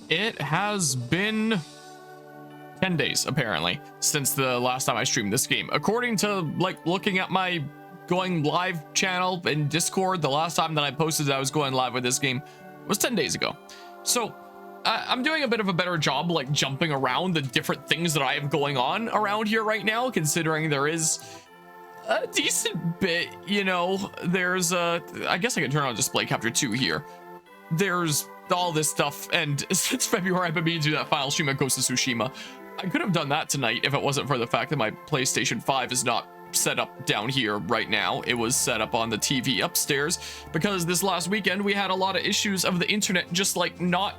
It has been 10 days, apparently, since the last time I streamed this game. According to, like, looking at my going live channel in Discord, the last time that I posted that I was going live with this game was 10 days ago. So, I'm doing a bit of a better job, like, jumping around the different things that I have going on around here right now, considering there is a decent bit, you know. There's I guess I can turn on display capture 2 here. There's all this stuff, and since February I've been meaning to do that final stream at Ghost of Tsushima. I could have done that tonight if it wasn't for the fact that my PlayStation 5 is not set up down here right now. It was set up on the TV upstairs because this last weekend we had a lot of issues of the internet just like not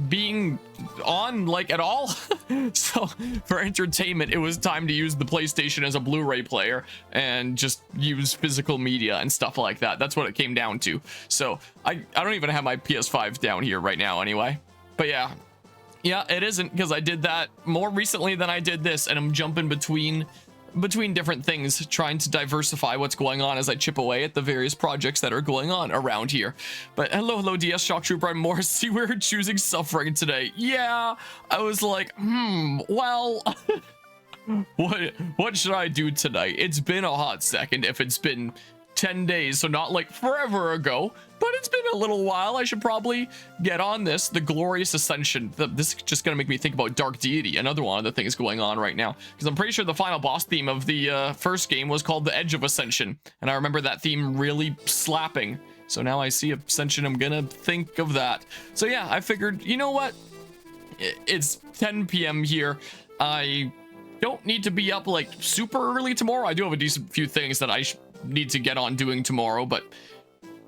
being on like at all. So for entertainment it was time to use the PlayStation as a Blu-ray player and just use physical media and stuff like that. That's what it came down to. So I don't even have my PS5 down here right now anyway. But yeah, it isn't, because I did that more recently than I did this, and I'm jumping between different things, trying to diversify what's going on as I chip away at the various projects that are going on around here. But hello DS Shock Trooper, I'm Morris. See, we're choosing suffering today. Yeah, I was like, well, what should I do tonight? It's been a hot second if it's been 10 days, so not like forever ago, but it's been a little while. I should probably get on this. The Glorious Ascension. This is just gonna make me think about Dark Deity, another one of the things going on right now, because I'm pretty sure the final boss theme of the first game was called The Edge of Ascension, and I remember that theme really slapping. So now I see Ascension, I'm gonna think of that. So yeah, I figured, you know what? It's 10 p.m. here. I don't need to be up like super early tomorrow. I do have a decent few things that I need to get on doing tomorrow, but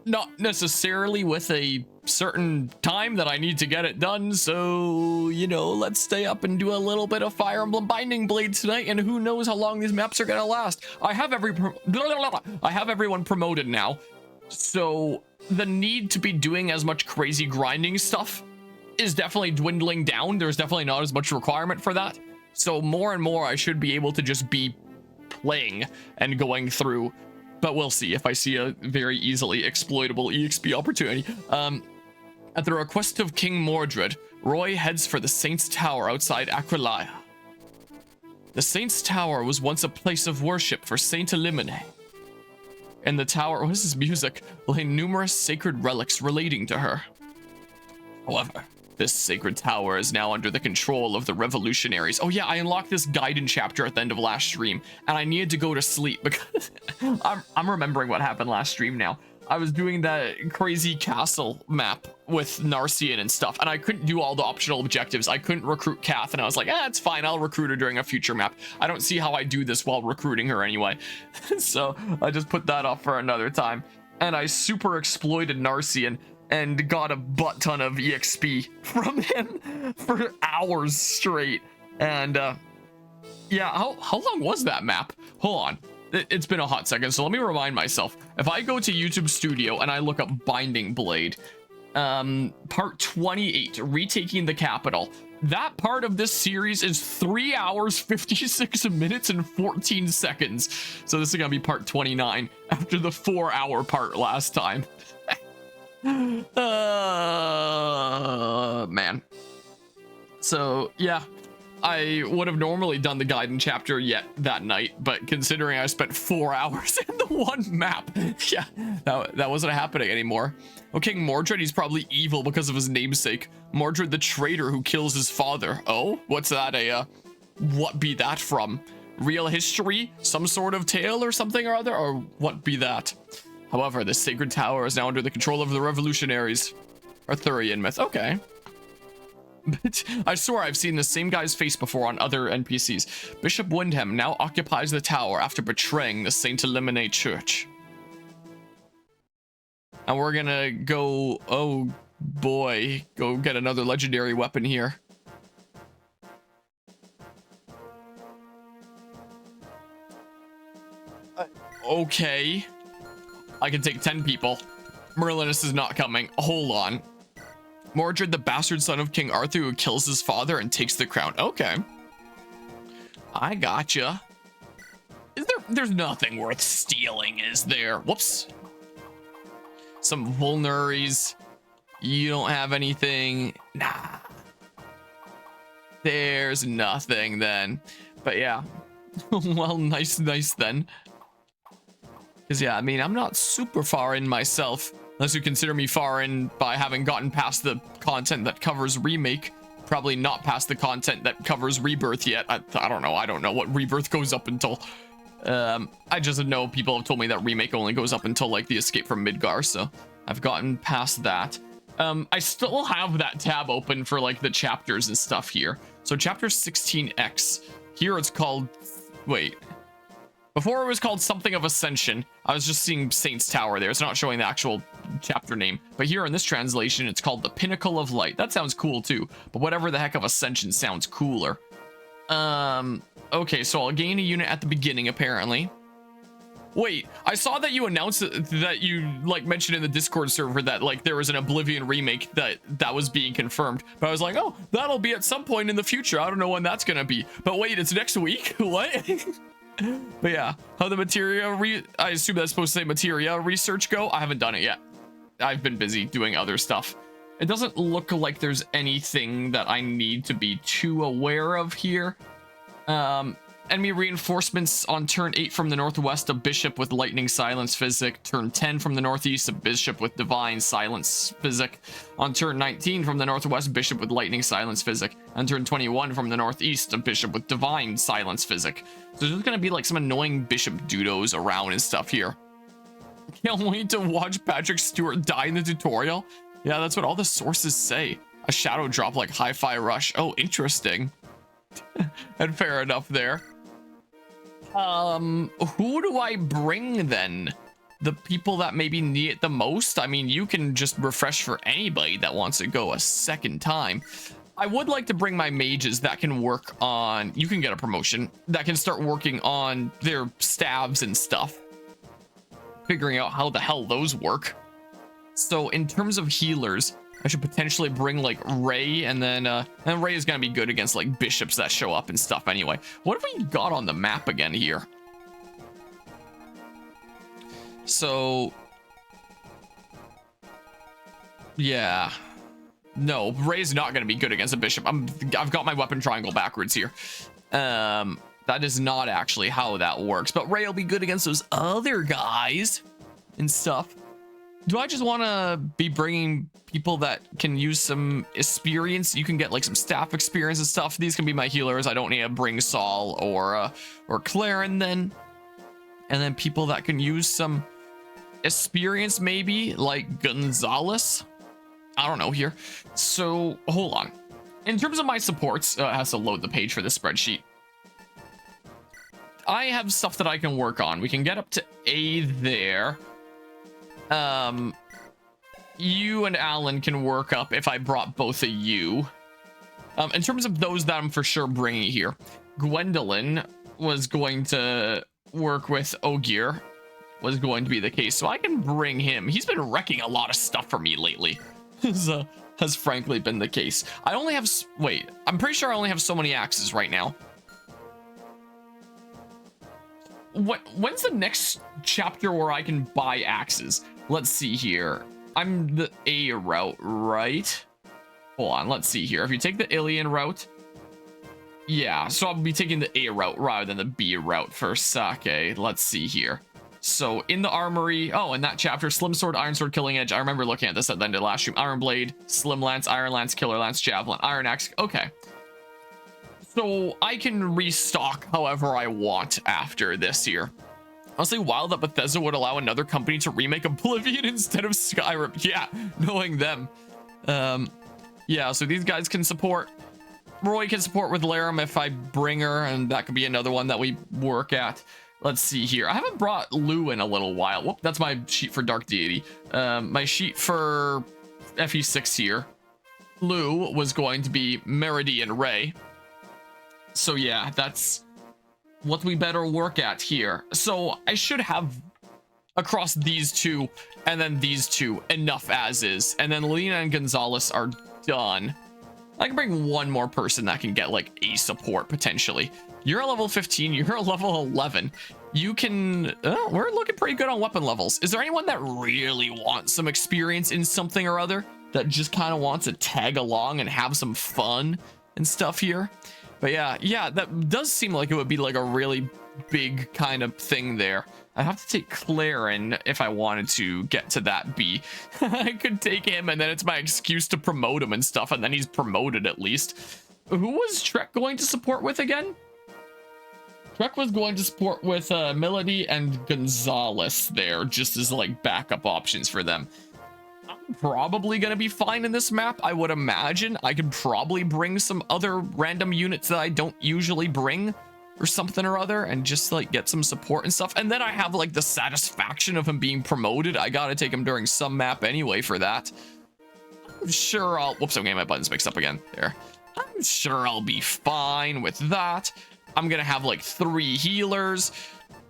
not necessarily with a certain time that I need to get it done. So, you know, let's stay up and do a little bit of Fire Emblem Binding Blade tonight, and who knows how long these maps are gonna last. I have everyone promoted now, so the need to be doing as much crazy grinding stuff is definitely dwindling down. There's definitely not as much requirement for that, so more and more I should be able to just be playing and going through. But we'll see if I see a very easily exploitable EXP opportunity. At the request of King Mordred, Roy heads for the Saint's Tower outside Aquileia. The Saint's Tower was once a place of worship for Saint Elimine. In the tower, what is this music? Lay numerous sacred relics relating to her. However, this sacred tower is now under the control of the revolutionaries. Oh yeah, I unlocked this Gaiden chapter at the end of last stream, and I needed to go to sleep because I'm remembering what happened last stream now. I was doing that crazy castle map with Narcian and stuff, and I couldn't do all the optional objectives. I couldn't recruit Kath, and I was like, it's fine, I'll recruit her during a future map. I don't see how I do this while recruiting her anyway. So I just put that off for another time. And I super exploited Narcian and got a butt ton of EXP from him for hours straight. And yeah, how long was that map? Hold on, it's been a hot second, so let me remind myself. If I go to YouTube Studio and I look up Binding Blade, part 28, Retaking the Capital, that part of this series is 3 hours 56 minutes and 14 seconds. So this is gonna be part 29 after the 4-hour part last time. Man. So yeah, I would have normally done the Gaiden chapter yet that night, but considering I spent 4 hours in the one map, yeah, that wasn't happening anymore. Oh, King Mordred, he's probably evil because of his namesake. Mordred the traitor who kills his father. Oh, what's that, what be that from? Real history? Some sort of tale or something or other? Or what be that? However, this sacred tower is now under the control of the revolutionaries. Arthurian myth. Okay. But I swear I've seen the same guy's face before on other NPCs. Bishop Windham now occupies the tower after betraying the Saint Elimine Church. And we're gonna go, oh boy, go get another legendary weapon here. Okay. I can take 10 people. Merlinus is not coming. Hold on. Mordred, the bastard son of King Arthur who kills his father and takes the crown. Okay. I gotcha. There's nothing worth stealing, is there? Whoops. Some vulneraries. You don't have anything. Nah. There's nothing then. But yeah. Well, nice then. Because yeah, I mean, I'm not super far in myself, unless you consider me far in by having gotten past the content that covers Remake. Probably not past the content that covers Rebirth yet. I don't know. I don't know what Rebirth goes up until. I just know people have told me that Remake only goes up until like the Escape from Midgar, so I've gotten past that. I still have that tab open for like the chapters and stuff here. So chapter 16X, here it's called, wait. Before it was called something of Ascension. I was just seeing Saint's Tower there. It's not showing the actual chapter name. But here in this translation, it's called the Pinnacle of Light. That sounds cool too. But whatever the heck of Ascension sounds cooler. Okay, so I'll gain a unit at the beginning, apparently. Wait, I saw that you announced that you like mentioned in the Discord server that like there was an Oblivion remake that was being confirmed. But I was like, oh, that'll be at some point in the future. I don't know when that's gonna be. But wait, it's next week? What? But yeah, how the materia I assume that's supposed to say materia research go. I haven't done it yet. I've been busy doing other stuff. It doesn't look like there's anything that I need to be too aware of here. Enemy reinforcements on turn 8 from the northwest, a bishop with lightning silence physic. Turn 10 from the northeast, a bishop with divine silence physic. On turn 19 from the northwest, bishop with lightning silence physic. On turn 21 from the northeast, a bishop with divine silence physic. So there's gonna be like some annoying bishop dudos around and stuff here. Can't wait to watch Patrick Stewart die in the tutorial. Yeah, that's what all the sources say. A shadow drop like Hi-Fi Rush. Oh, interesting. And fair enough there. Who do I bring then? The people that maybe need it the most? I mean, you can just refresh for anybody that wants to go a second time. I would like to bring my mages that can work on, you can get a promotion, that can start working on their staves and stuff. Figuring out how the hell those work. So in terms of healers, I should potentially bring like Ray, and Ray is gonna be good against like bishops that show up and stuff anyway. What have we got on the map again here? So yeah, no, Ray's not gonna be good against a bishop. I've got my weapon triangle backwards here. That is not actually how that works, but Ray will be good against those other guys and stuff. Do I just want to be bringing people that can use some experience? You can get like some staff experience and stuff. These can be my healers. I don't need to bring Saul or Claren then. And then people that can use some experience, maybe like Gonzalez. I don't know here. So hold on. In terms of my supports, it has to load the page for this spreadsheet. I have stuff that I can work on. We can get up to A there. You and Alan can work up if I brought both of you. In terms of those that I'm for sure bringing here, Gwendolyn was going to work with Ogier, was going to be the case, so I can bring him. He's been wrecking a lot of stuff for me lately. Has frankly been the case. I only have, wait, I'm pretty sure I only have so many axes right now. When's the next chapter where I can buy axes? Let's see here. I'm the A route, right? Hold on, let's see here. If you take the Ilian route, yeah, so I'll be taking the A route rather than the B route for Sake. Let's see here. So in the armory, oh, in that chapter, Slim Sword, Iron Sword, Killing Edge. I remember looking at this at the end of last stream. Iron Blade, Slim Lance, Iron Lance, Killer Lance, Javelin, Iron Axe. Okay. So I can restock however I want after this here. Honestly, wild that Bethesda would allow another company to remake Oblivion instead of Skyrim. Yeah, knowing them. Yeah, so these guys can support. Roy can support with Laram if I bring her, and that could be another one that we work at. Let's see here. I haven't brought Lou in a little while. Whoop, that's my sheet for Dark Deity. My sheet for FE6 here. Lou was going to be Meridian Ray. So yeah, that's what we better work at here. So I should have across these two and then these two enough as is. And then Lena and Gonzalez are done. I can bring one more person that can get like a support potentially. You're a level 15, you're a level 11. You can, we're looking pretty good on weapon levels. Is there anyone that really wants some experience in something or other? That just kind of wants to tag along and have some fun and stuff here. But yeah, that does seem like it would be like a really big kind of thing there. I have to take Claire in if I wanted to get to that B. I could take him, and then it's my excuse to promote him and stuff, and then he's promoted at least. Who was Trek going to support with again? Trek was going to support with Melody and Gonzalez there, just as like backup options for them. I'm probably gonna be fine in this map, I would imagine. I could probably bring some other random units that I don't usually bring or something or other, and just like get some support and stuff. And then I have like the satisfaction of him being promoted. I gotta take him during some map anyway for that. I'm sure I'll, whoops, I'm getting my buttons mixed up again there. I'm sure I'll be fine with that. I'm gonna have like 3 healers.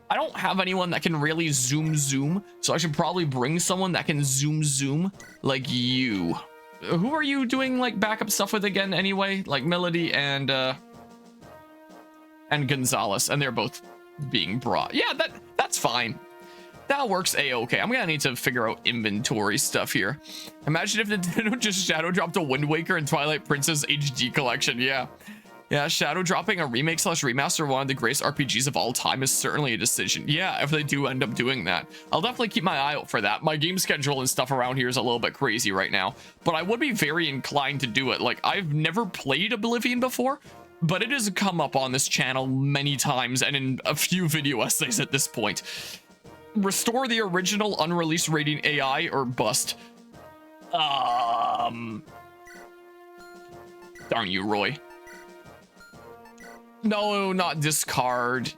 I don't have anyone that can really zoom, so I should probably bring someone that can zoom like you. Who are you doing like backup stuff with again anyway? Like Melody and Gonzalez, and they're both being brought. Yeah, that's fine. That works a-okay. I'm gonna need to figure out inventory stuff here. Imagine if Nintendo just shadow dropped a Wind Waker and Twilight Princess HD collection. Yeah, shadow dropping a remake / remaster of one of the greatest RPGs of all time is certainly a decision. Yeah, if they do end up doing that, I'll definitely keep my eye out for that. My game schedule and stuff around here is a little bit crazy right now, but I would be very inclined to do it. Like, I've never played Oblivion before, but it has come up on this channel many times and in a few video essays at this point. Restore the original unreleased rating AI or bust. Darn you, Roy. No, not discard.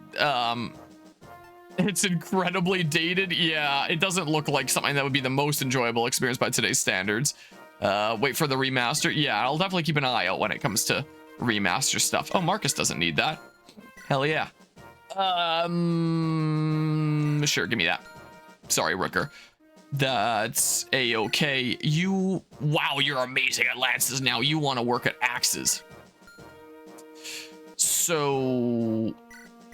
It's incredibly dated. Yeah, it doesn't look like something that would be the most enjoyable experience by today's standards. Wait for the remaster. Yeah, I'll definitely keep an eye out when it comes to remaster stuff. Oh, Marcus doesn't need that. Hell yeah. Sure, give me that. Sorry, Rooker. That's a-okay. Wow, you're amazing at lances now. You want to work at axes. So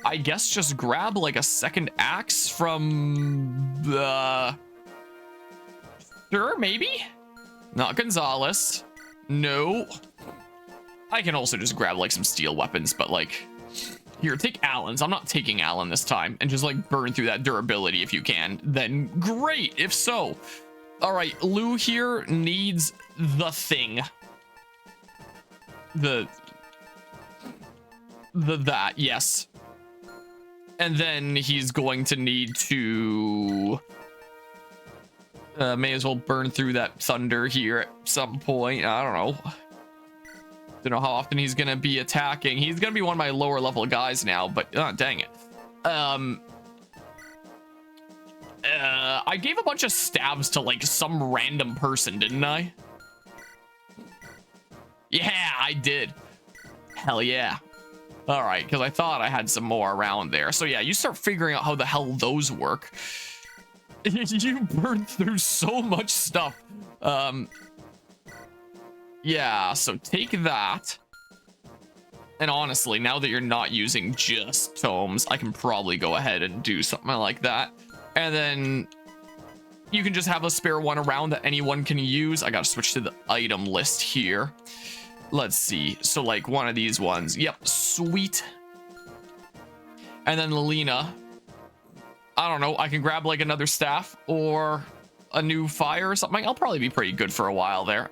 I guess just grab like a second axe from the... Sure, maybe? Not Gonzalez. No. I can also just grab like some steel weapons, but like... Here, take Alan's. I'm not taking Alan this time. And just like burn through that durability if you can. Then great, if so. All right, Lou here needs the thing. That, yes. And then he's going to need to... may as well burn through that thunder here at some point. I don't know. Don't know how often he's gonna be attacking. He's gonna be one of my lower level guys now, but dang it. I gave a bunch of stabs to like some random person, didn't I? Yeah, I did. Hell yeah. All right, because I thought I had some more around there. So yeah, you start figuring out how the hell those work. You burned through so much stuff. Yeah, so take that. And honestly, now that you're not using just tomes, I can probably go ahead and do something like that. And then you can just have a spare one around that anyone can use. I gotta switch to the item list here. Let's see. So like one of these ones. Yep, sweet. And then Lelina. I don't know. I can grab like another staff or a new fire or something. I'll probably be pretty good for a while there.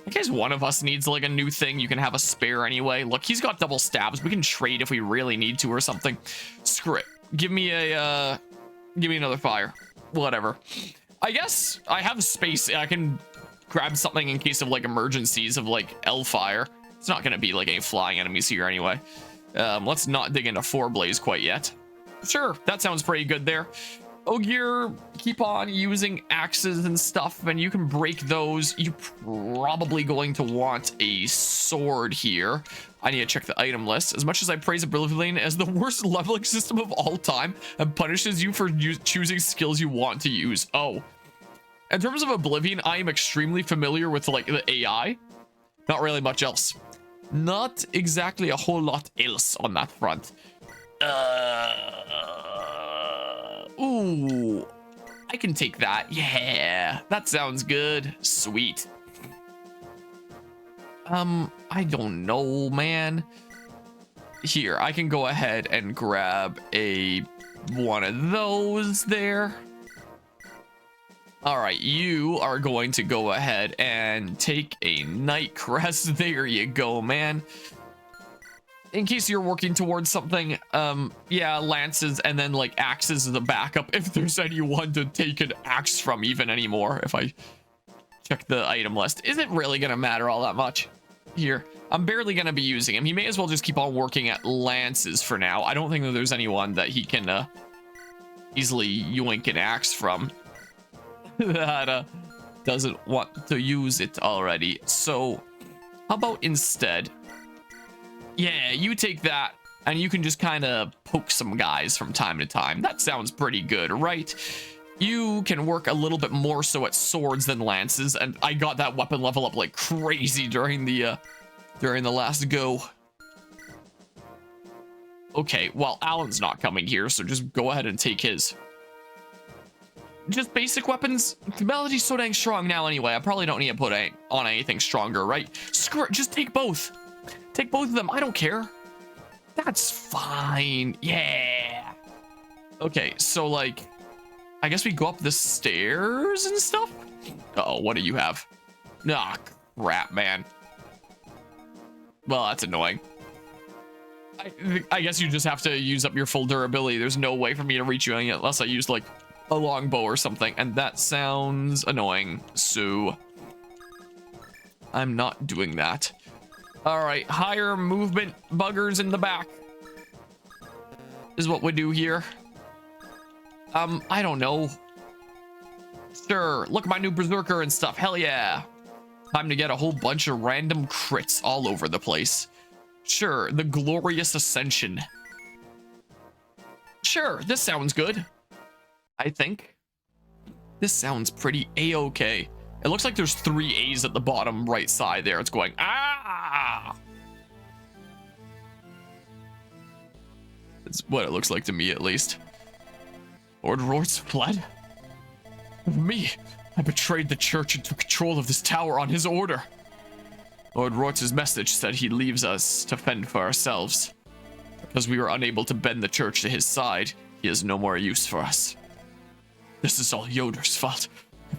In case one of us needs like a new thing, you can have a spare anyway. Look, he's got double stabs. We can trade if we really need to or something. Screw it. Give me another fire. Whatever. I guess I have space. I can grab something in case of like emergencies of like L-fire. It's not going to be like any flying enemies here anyway. Let's not dig into 4 Blaze quite yet. Sure, that sounds pretty good there. Ogier, keep on using axes and stuff, and you can break those. You're probably going to want a sword here. I need to check the item list. As much as I praise Oblivion as the worst leveling system of all time and punishes you for choosing skills you want to use. Oh. In terms of Oblivion, I am extremely familiar with like the AI. Not really much else. Not exactly a whole lot else on that front. Ooh, I can take that. Yeah, that sounds good. Sweet. I don't know, man. Here, I can go ahead and grab one of those there. All right, you are going to go ahead and take a night crest. There you go, man. In case you're working towards something, yeah, lances and then like axes as a backup if there's anyone to take an axe from even anymore. If I check the item list, is it really gonna matter all that much? Here, I'm barely gonna be using him. He may as well just keep on working at lances for now. I don't think that there's anyone that he can easily yoink an axe from that doesn't want to use it already. So how about instead, yeah, you take that and you can just kind of poke some guys from time to time. That sounds pretty good, right? You can work a little bit more so at swords than lances, and I got that weapon level up like crazy during the last go. Okay, well, Alan's not coming here, so just go ahead and take his. Just basic weapons. Melody's so dang strong now anyway. I probably don't need to put on anything stronger, right? Screw it, just take both. Take both of them. I don't care. That's fine. Yeah. Okay, so like, I guess we go up the stairs and stuff. Uh-oh, what do you have? Ah, crap, man. Well, that's annoying. I guess you just have to use up your full durability. There's no way for me to reach you unless I use like a longbow or something, and that sounds annoying. So I'm not doing that. All right, higher movement buggers in the back is what we do here. I don't know. Sure, look at my new berserker and stuff. Hell yeah. Time to get a whole bunch of random crits all over the place. Sure, the glorious Ascension. Sure, this sounds good. I think. This sounds pretty a-okay. It looks like there's 3 A's at the bottom right side there. It's going, ah! That's what it looks like to me, at least. Lord Rort's fled? Me? I betrayed the church and took control of this tower on his order. Lord Rort's message said he leaves us to fend for ourselves. Because we were unable to bend the church to his side, he has no more use for us. This is all Yoder's fault.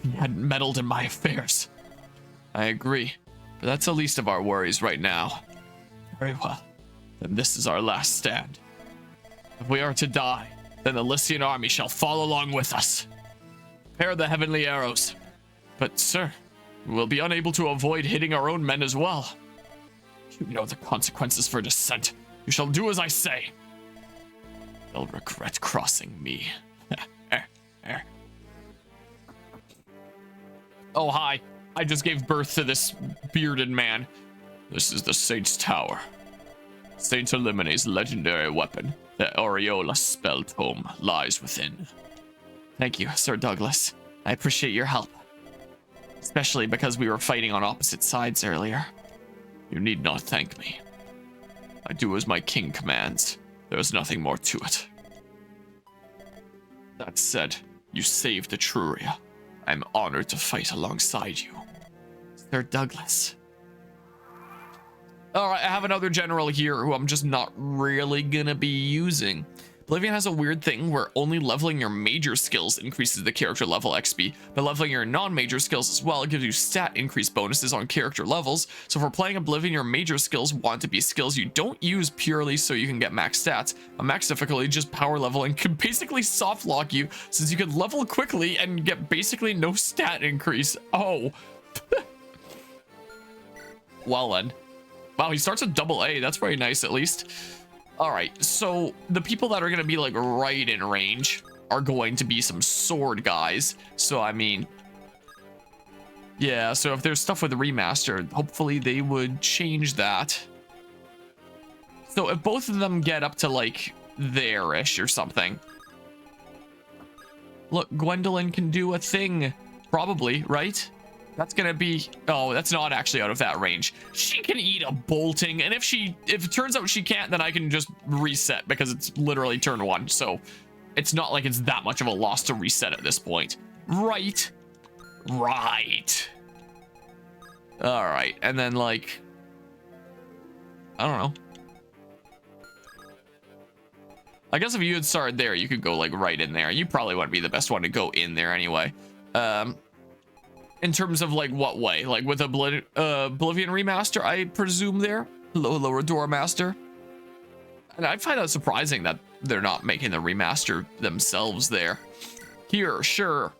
He hadn't meddled in my affairs. I agree, but that's the least of our worries right now. Very well, then this is our last stand. If we are to die, then the Lycian army shall fall along with us. Prepare the heavenly arrows. But sir, we'll be unable to avoid hitting our own men as well. You know the consequences for dissent. You shall do as I say. They'll regret crossing me. Oh, hi. I just gave birth to this bearded man. This is the Saint's Tower. Saint Elimene's legendary weapon, the Aureola spell tome, lies within. Thank you, Sir Douglas. I appreciate your help. Especially because we were fighting on opposite sides earlier. You need not thank me. I do as my king commands. There is nothing more to it. That said, you saved Etruria. I'm honored to fight alongside you. Sir Douglas. All right, I have another general here who I'm just not really gonna be using. Oblivion has a weird thing where only leveling your major skills increases the character level XP, but leveling your non-major skills as well gives you stat increase bonuses on character levels. So if we're playing Oblivion, your major skills want to be skills you don't use purely so you can get max stats. A max difficulty, just power leveling, can basically soft lock you since you can level quickly and get basically no stat increase. Oh. Well then. Wow, he starts at AA. That's very nice, at least. All right, so the people that are going to be like right in range are going to be some sword guys. So, I mean, yeah, so if there's stuff with the remaster, hopefully they would change that. So if both of them get up to like there-ish or something. Look, Gwendolyn can do a thing, probably, right? That's gonna be, oh, that's not actually out of that range. She can eat a bolting, and if it turns out she can't, then I can just reset because it's literally turn 1. So it's not like it's that much of a loss to reset at this point. Right. Right. All right, and then like I don't know. I guess if you had started there, you could go like right in there. You probably wouldn't be the best one to go in there anyway. In terms of like what way? Like with Oblivion Remaster, I presume there? Lower Door Master. And I find that surprising that they're not making the remaster themselves there. Here, sure.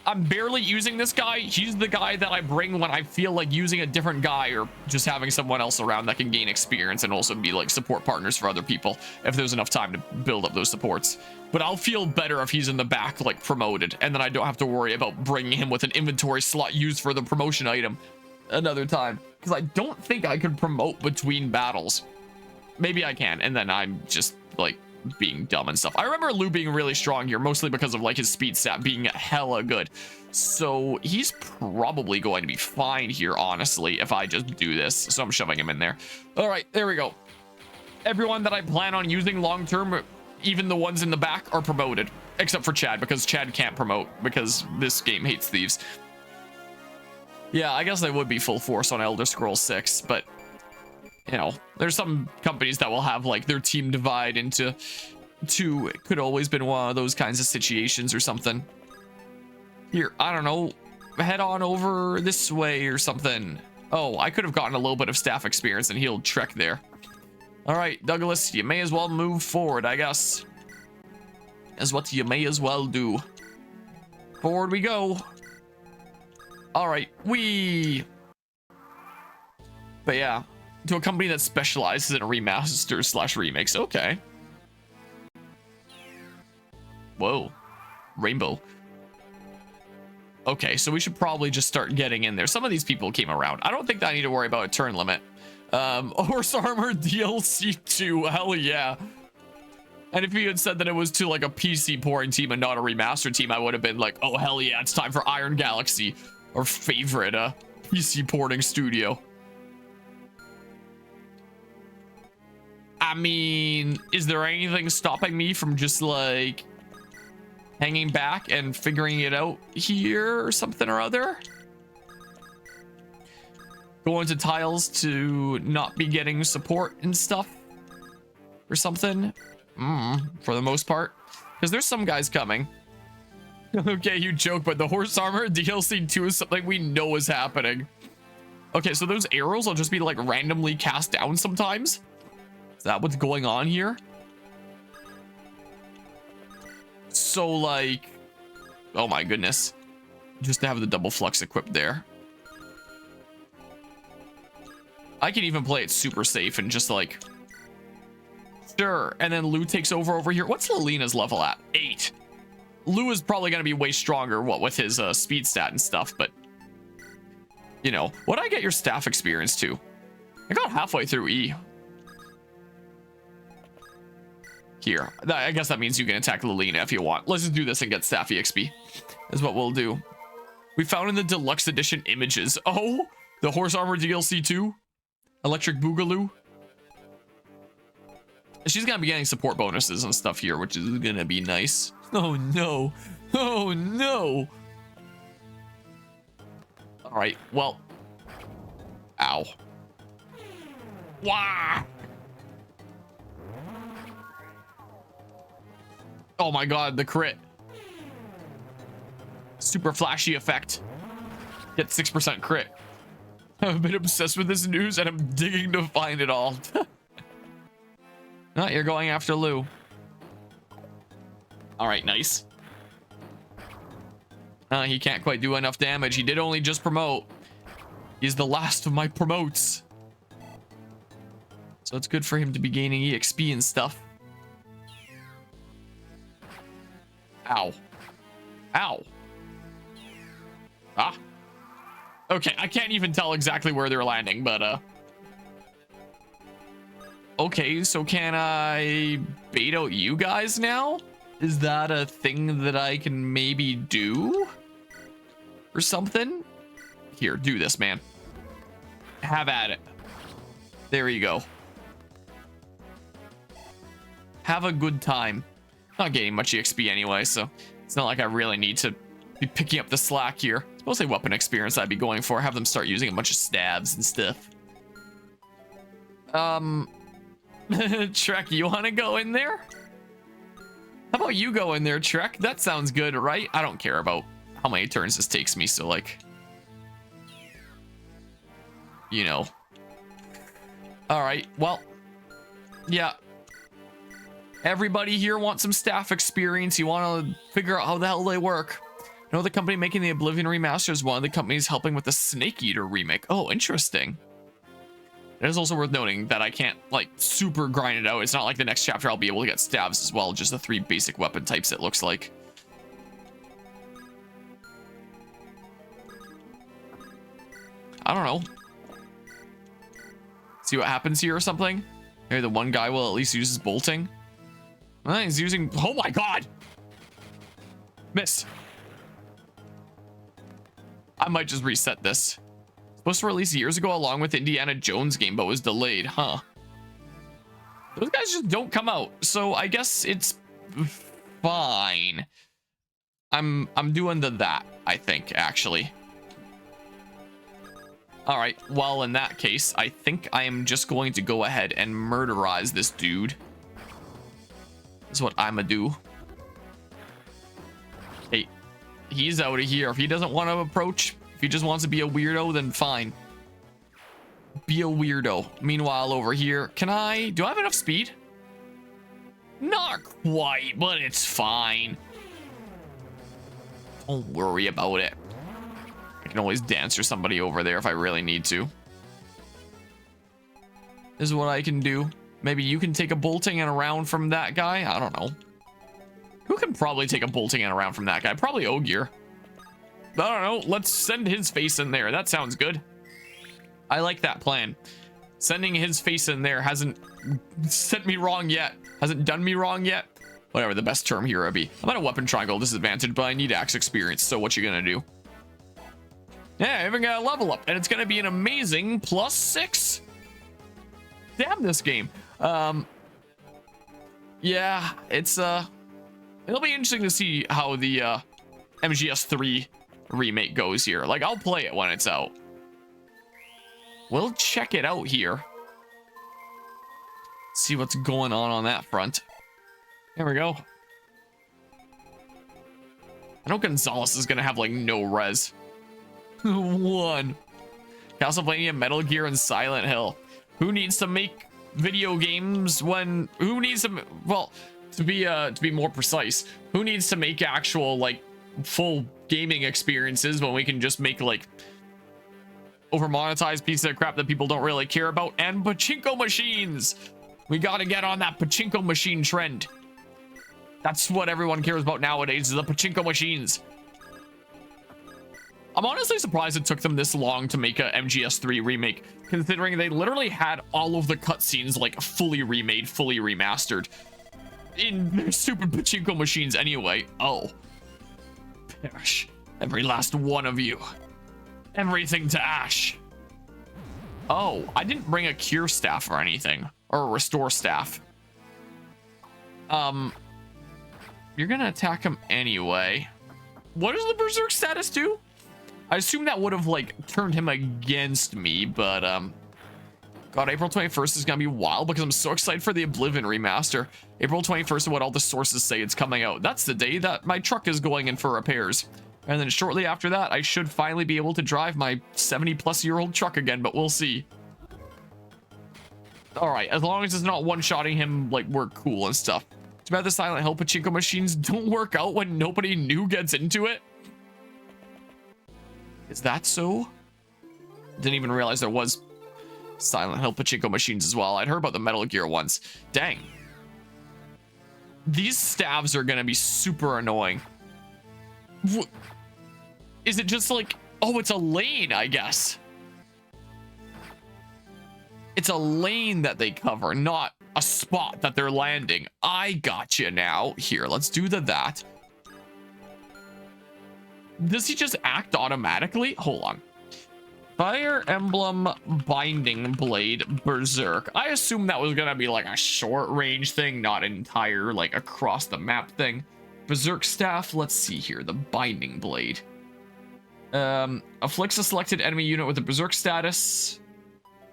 I'm barely using this guy. He's the guy that I bring when I feel like using a different guy or just having someone else around that can gain experience and also be like support partners for other people if there's enough time to build up those supports. But I'll feel better if he's in the back, like promoted, and then I don't have to worry about bringing him with an inventory slot used for the promotion item another time. Because I don't think I could promote between battles. Maybe I can, and then I'm just like being dumb and stuff. I remember Lou being really strong here, mostly because of like his speed stat being hella good. So he's probably going to be fine here, honestly, if I just do this. So I'm shoving him in there. All right, there we go. Everyone that I plan on using long term, even the ones in the back, are promoted, except for Chad, because Chad can't promote because this game hates thieves. Yeah, I guess I would be full force on Elder Scrolls 6, but you know, there's some companies that will have like their team divide into two. It could always been one of those kinds of situations or something. Here, I don't know, head on over this way or something. Oh, I could have gotten a little bit of staff experience and healed Trek there. All right, Douglas, you may as well move forward, I guess. Is what you may as well do. Forward we go. All right, but yeah, to a company that specializes in remasters / remakes. Okay. Whoa. Rainbow. Okay, so we should probably just start getting in there. Some of these people came around. I don't think that I need to worry about a turn limit. Horse Armor DLC 2. Hell yeah. And if you had said that it was to like a PC porting team and not a remaster team, I would have been like, oh, hell yeah, it's time for Iron Galaxy, our favorite PC porting studio. I mean, is there anything stopping me from just like hanging back and figuring it out here or something or other? Going to tiles to not be getting support and stuff or something? For the most part, because there's some guys coming. Okay, you joke, but the Horse Armor DLC 2 is something we know is happening. Okay, so those arrows will just be like randomly cast down sometimes. Is that what's going on here? So like, oh my goodness, just to have the double flux equipped there. I can even play it super safe and just like, sure. And then Lou takes over here. What's Lilina's level at? 8. Lou is probably going to be way stronger, what, with his speed stat and stuff, but you know, what'd I get your staff experience to? I got halfway through E. Here, I guess that means you can attack Lilina if you want. Let's just do this and get staff EXP is what we'll do. We found in the deluxe edition images. Oh, the Horse Armor DLC 2, Electric Boogaloo. She's gonna be getting support bonuses and stuff here, which is gonna be nice. Oh no. Oh no. All right, well. Ow. Wah. Oh my god, the crit. Super flashy effect. Get 6% crit. I've been obsessed with this news and I'm digging to find it all. Oh, you're going after Lou. All right, nice. He can't quite do enough damage. He did only just promote. He's the last of my promotes. So it's good for him to be gaining EXP and stuff. Ow. Ow. Ah. Okay, I can't even tell exactly where they're landing, but okay, so can I bait out you guys now? Is that a thing that I can maybe do? Or something? Here, do this, man. Have at it. There you go. Have a good time. Not getting much EXP anyway, so it's not like I really need to be picking up the slack here. It's mostly weapon experience I'd be going for. Have them start using a bunch of stabs and stuff. Trek, you want to go in there? How about you go in there, Trek? That sounds good, right? I don't care about how many turns this takes me, so like, you know. All right, well, yeah. Everybody here wants some staff experience. You want to figure out how the hell they work. You know, the company making the Oblivion remaster is one of the companies helping with the Snake Eater remake. Oh, interesting. It is also worth noting that I can't, like, super grind it out. It's not like the next chapter I'll be able to get stabs as well. Just the 3 basic weapon types, it looks like. I don't know. See what happens here or something? Maybe the one guy will at least use his bolting. He's using... Oh my god! Miss. I might just reset this. Supposed to release years ago along with Indiana Jones game, but was delayed, huh? Those guys just don't come out, so I guess it's fine. I'm doing that, I think, actually. All right, well, in that case, I think I am just going to go ahead and murderize this dude. That's what I'ma do. Hey, he's out of here. If he doesn't want to approach, if he just wants to be a weirdo, then fine. Be a weirdo. Meanwhile, over here, do I have enough speed? Not quite, but it's fine. Don't worry about it. I can always dance or somebody over there if I really need to. This is what I can do. Maybe you can take a bolting and around from that guy? I don't know. Who can probably take a bolting and around from that guy? Probably Ogier. I don't know. Let's send his face in there. That sounds good. I like that plan. Sending his face in there hasn't sent me wrong yet. Hasn't done me wrong yet. Whatever the best term here would be. I'm at a weapon triangle disadvantage, but I need axe experience. So what you gonna do? Yeah, I even got a level up, and it's gonna be an amazing +6. Damn this game. Yeah, it's it'll be interesting to see how the MGS3 remake goes here. Like, I'll play it when it's out. We'll check it out here. See what's going on that front. There we go. I know Gonzalez is gonna have like no res. 1. Castlevania, Metal Gear, and Silent Hill. Who needs to make video games when... Who needs to... Well, to be more precise, who needs to make actual, like, full gaming experiences when we can just make, like, over-monetized pieces of crap that people don't really care about? And pachinko machines! We gotta get on that pachinko machine trend. That's what everyone cares about nowadays, is the pachinko machines. I'm honestly surprised it took them this long to make a MGS3 remake, considering they literally had all of the cutscenes like fully remade, fully remastered in their stupid pachinko machines anyway. Oh. Perish. Every last one of you. Everything to ash. Oh, I didn't bring a cure staff or anything, or a restore staff. You're gonna attack him anyway. What does the berserk status do? I assume that would have, like, turned him against me, but, God, April 21st is gonna be wild because I'm so excited for the Oblivion remaster. April 21st is what all the sources say it's coming out. That's the day that my truck is going in for repairs. And then shortly after that, I should finally be able to drive my 70-plus-year-old truck again, but we'll see. Alright, as long as it's not one-shotting him, like, we're cool and stuff. Too bad the Silent Hill pachinko machines don't work out when nobody new gets into it. Is that so? Didn't even realize there was Silent Hill pachinko machines as well. I'd heard about the Metal Gear ones. Dang. These stabs are gonna be super annoying. Is it just like... Oh, it's a lane, I guess. It's a lane that they cover, not a spot that they're landing. I gotcha now. Here, let's do that. Does he just act automatically? Hold on. Fire Emblem Binding Blade Berserk. I assume that was gonna be like a short range thing, not an entire like across the map thing. Berserk staff. Let's see here. The Binding Blade. Afflicts a selected enemy unit with a berserk status.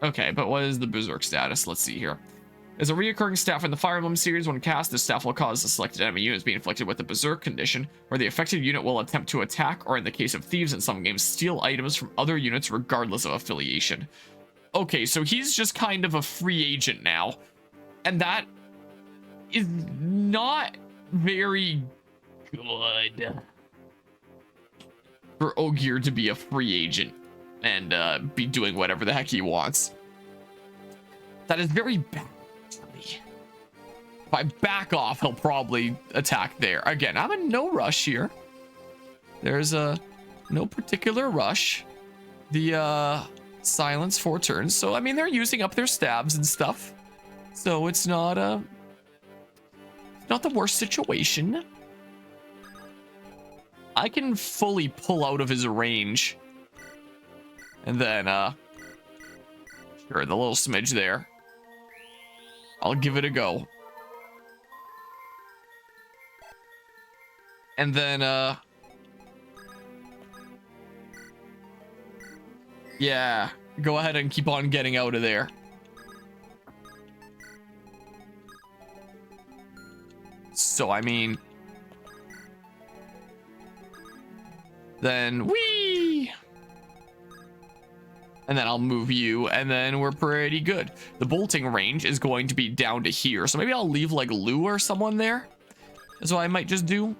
Okay, but what is the Berserk status? Let's see here. As a reoccurring staff in the Fire Emblem series, when cast, this staff will cause the selected enemy units being inflicted with a Berserk condition, where the affected unit will attempt to attack, or in the case of thieves in some games, steal items from other units regardless of affiliation. Okay, so he's just kind of a free agent now. And that is not very good for Ogier to be a free agent and be doing whatever the heck he wants. That is very bad. If I back off, he'll probably attack there. Again, I'm in no rush here. There's no particular rush. The silence 4 turns. So, I mean, they're using up their stabs and stuff. So it's not the worst situation. I can fully pull out of his range. And then, sure, the little smidge there. I'll give it a go. And then, yeah, go ahead and keep on getting out of there. So, I mean, then whee! And then I'll move you, and then we're pretty good. The bolting range is going to be down to here. So maybe I'll leave like Lou or someone there. That's what I might just do.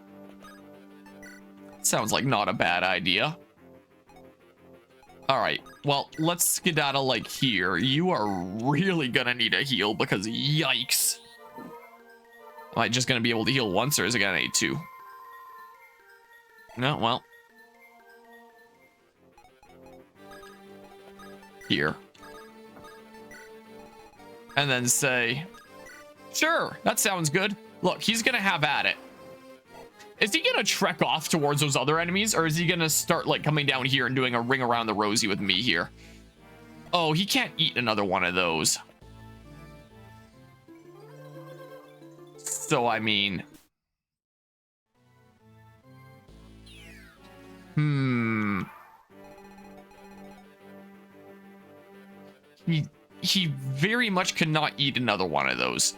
Sounds like not a bad idea. All right, well, let's skedaddle like here. You are really gonna need a heal because yikes. Am I just gonna be able to heal once, or is it gonna need 2? No, well. Here. And then say, sure, that sounds good. Look, he's gonna have at it. Is he gonna trek off towards those other enemies, or is he gonna start like coming down here and doing a ring around the rosy with me here? Oh, he can't eat another one of those. So, I mean... He very much cannot eat another one of those.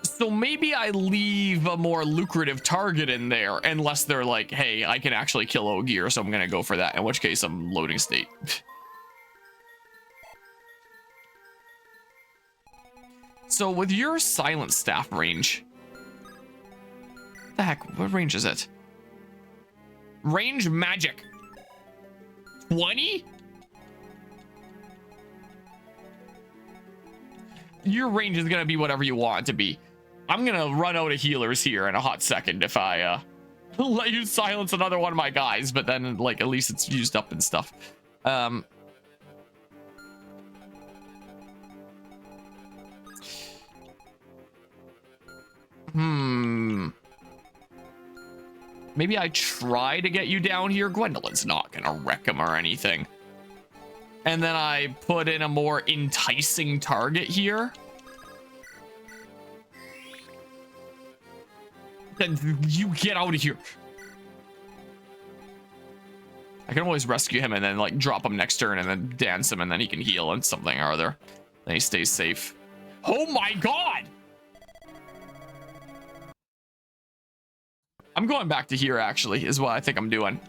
So maybe I leave a more lucrative target in there, unless they're like, hey, I can actually kill Ogier, so I'm gonna go for that, in which case I'm loading state. So with your silent staff range, what the heck, what range is it? Range magic. 20? Your range is gonna be whatever you want it to be. I'm gonna run out of healers here in a hot second if I let you silence another one of my guys, but then like at least it's used up and stuff. Maybe I try to get you down here. Gwendolyn's not gonna wreck him or anything. And then I put in a more enticing target here. Then you get out of here. I can always rescue him and then like drop him next turn and then dance him and then he can heal and something or other. Then he stays safe. Oh my god! I'm going back to here actually, is what I think I'm doing.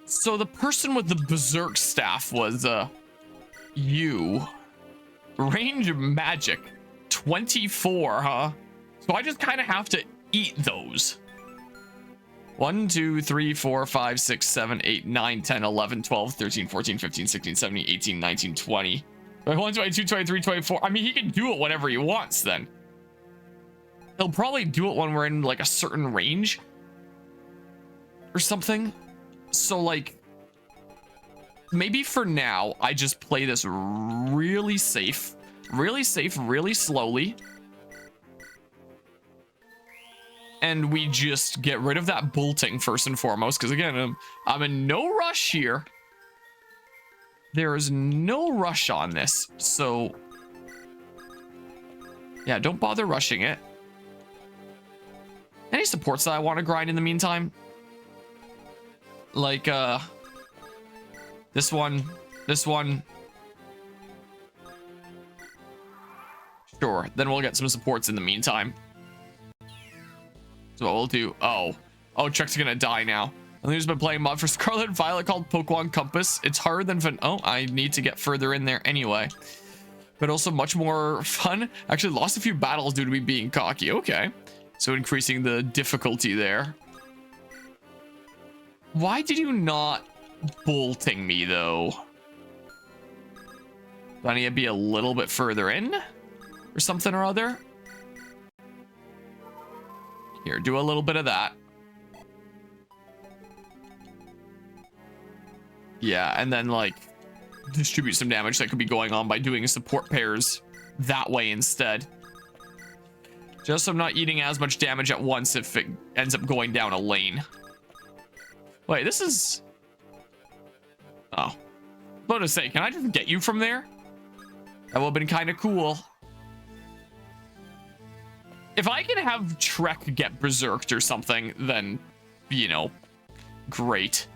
So the person with the Berserk staff was you. Range of magic 24, huh? So I just kind of have to eat those. 1, 2, 3, 4, 5, 6, 7, 8, 9, 10, 11, 12, 13, 14, 15, 16, 17, 18, 19, 20. 21, 22, 23, 24. I mean, he can do it whenever he wants then. He'll probably do it when we're in like a certain range or something. So like, maybe for now, I just play this really safe, really slowly. And we just get rid of that bolting first and foremost. Because again, I'm in no rush here. There is no rush on this. So yeah, don't bother rushing it. Any supports that I want to grind in the meantime? like this one, this one. Sure, then we'll get some supports in the meantime. So what we'll do, oh, Chuck's gonna die now. I think he's been playing a mod for Scarlet and Violet called Pokemon Compass. It's harder than oh, I need to get further in there anyway. But also much more fun. Actually lost a few battles due to me being cocky. Okay. So increasing the difficulty there. Why did you not bolting me though? Do I need to be a little bit further in? Or something or other? Here, do a little bit of that. Yeah, and then like distribute some damage that could be going on by doing support pairs that way instead. Just so I'm not eating as much damage at once if it ends up going down a lane. Wait, this is... Oh. About to say, can I just get you from there? That would have been kind of cool. If I can have Trek get berserked or something, then, you know, great.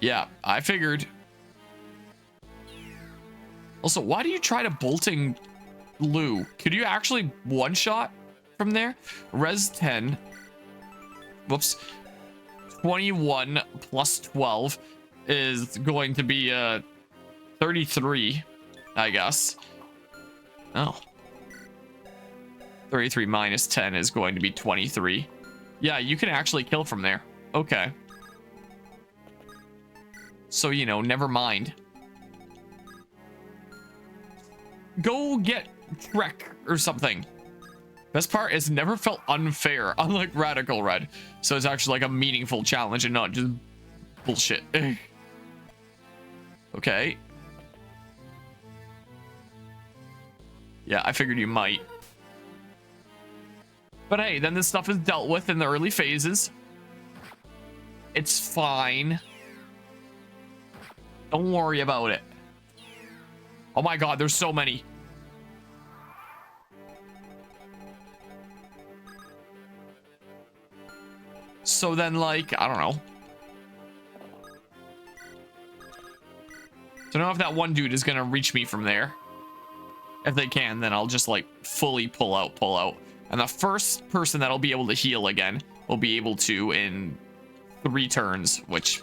Yeah, I figured. Also, why do you try to bolting Lou? Could you actually one-shot from there? Res 10. Whoops. 21 plus 12 is going to be 33, I guess. Oh. 33 minus 10 is going to be 23. Yeah, you can actually kill from there. Okay. So, you know, never mind. Go get Trek or something. Best part is never felt unfair, unlike Radical Red. So it's actually like a meaningful challenge and not just bullshit. Okay. Yeah, I figured you might. But hey, then this stuff is dealt with in the early phases. It's fine. Don't worry about it. Oh my god, there's so many. So then, like, I don't know. Don't know if that one dude is gonna reach me from there. If they can, then I'll just like fully pull out. And the first person that'll be able to heal again will be able to in 3 turns, which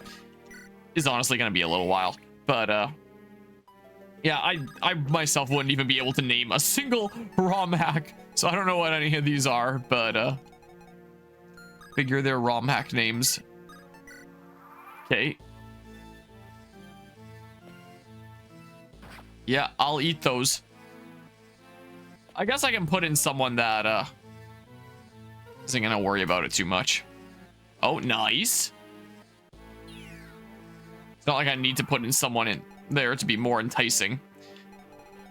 is honestly gonna be a little while. But yeah, I myself wouldn't even be able to name a single ROM hack, so I don't know what any of these are, but figure they're ROM hack names. Okay. Yeah, I'll eat those. I guess I can put in someone that isn't gonna worry about it too much. Oh, nice. It's not like I need to put in someone in there to be more enticing.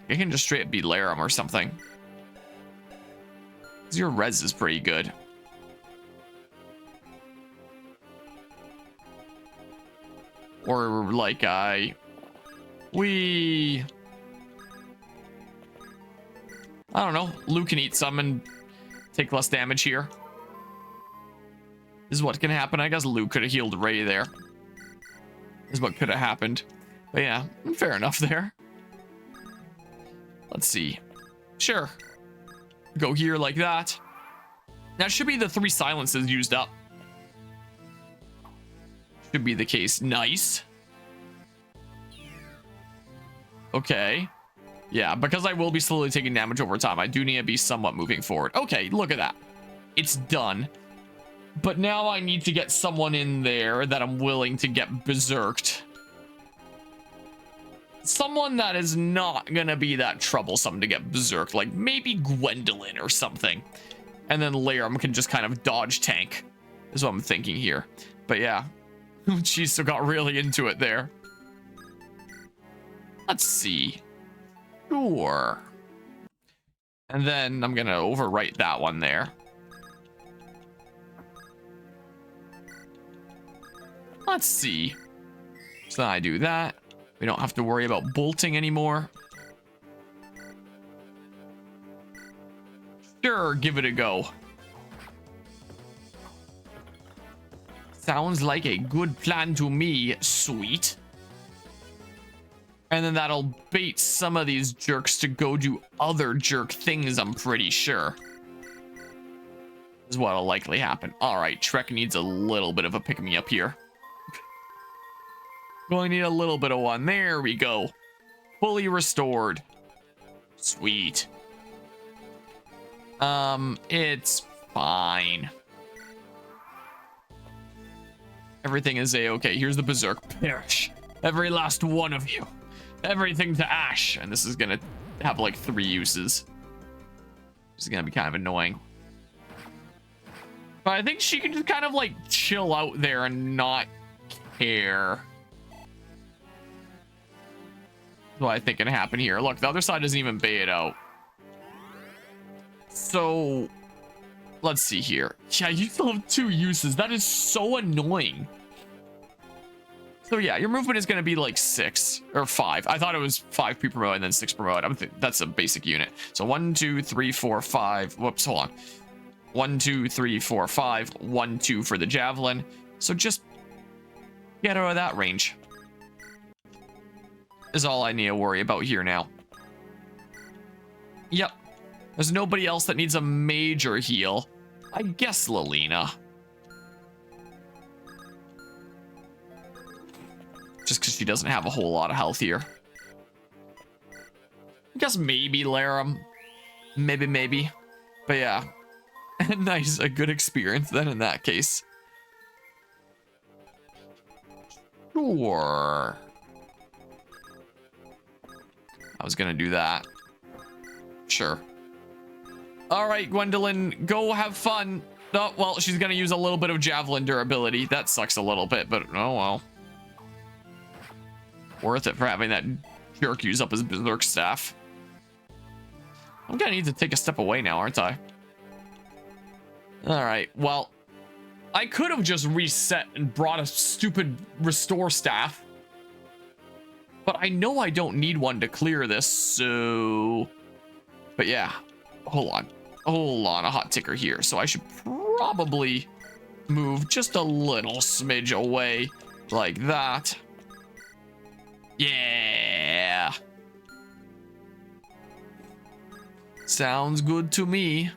I can just straight up be Larum or something. 'Cause your res is pretty good. Or like I don't know. Lou can eat some and take less damage here. This is what can happen. I guess Lou could have healed Ray there. This is what could have happened. But yeah, fair enough there. Let's see. Sure. Go here like that. That should be the 3 silences used up. Should be the case. Nice. Okay. Yeah, because I will be slowly taking damage over time, I do need to be somewhat moving forward. Okay, look at that. It's done. But now I need to get someone in there that I'm willing to get berserked. Someone that is not gonna be that troublesome to get berserked, like maybe Gwendolyn or something. And then Larum can just kind of dodge tank, is what I'm thinking here. But yeah, she still got really into it there. Let's see. Sure. And then I'm gonna overwrite that one there. Let's see. So I do that. We don't have to worry about bolting anymore. Sure, give it a go. Sounds like a good plan to me. Sweet. And then that'll bait some of these jerks to go do other jerk things, I'm pretty sure. Is what'll likely happen. All right, Trek needs a little bit of a pick-me-up here. Only need a little bit of one. There we go. Fully restored. Sweet. It's fine. Everything is a-okay. Here's the Berserk. Perish. Every last one of you. Everything to ash. And this is gonna have like 3 uses. This is gonna be kind of annoying. But I think she can just kind of like chill out there and not care. That's what I think can happen here. Look, the other side doesn't even bait it out. So let's see here. Yeah, you still have 2 uses. That is so annoying. So yeah, your movement is going to be like 6 or 5. I thought it was 5 pre-promote and then 6 promote. That's a basic unit. So 1, 2, 3, 4, 5. Whoops, hold on. 1, 2, 3, 4, 5. 1, 2 for the javelin. So just get out of that range. Is all I need to worry about here now. Yep. There's nobody else that needs a major heal. I guess Lilina. Just because she doesn't have a whole lot of health here. I guess maybe Laram. Maybe. But yeah. Nice. A good experience then in that case. Sure. I was gonna do that. Sure. All right, Gwendolyn, go have fun. Oh, well, she's gonna use a little bit of javelin durability. That sucks a little bit, but oh well. Worth it for having that jerk use up his berserk staff. I'm gonna need to take a step away now, aren't I? All right, well, I could have just reset and brought a stupid restore staff. But I know I don't need one to clear this, so... But yeah, hold on, a hot ticker here. So I should probably move just a little smidge away like that. Yeah. Sounds good to me.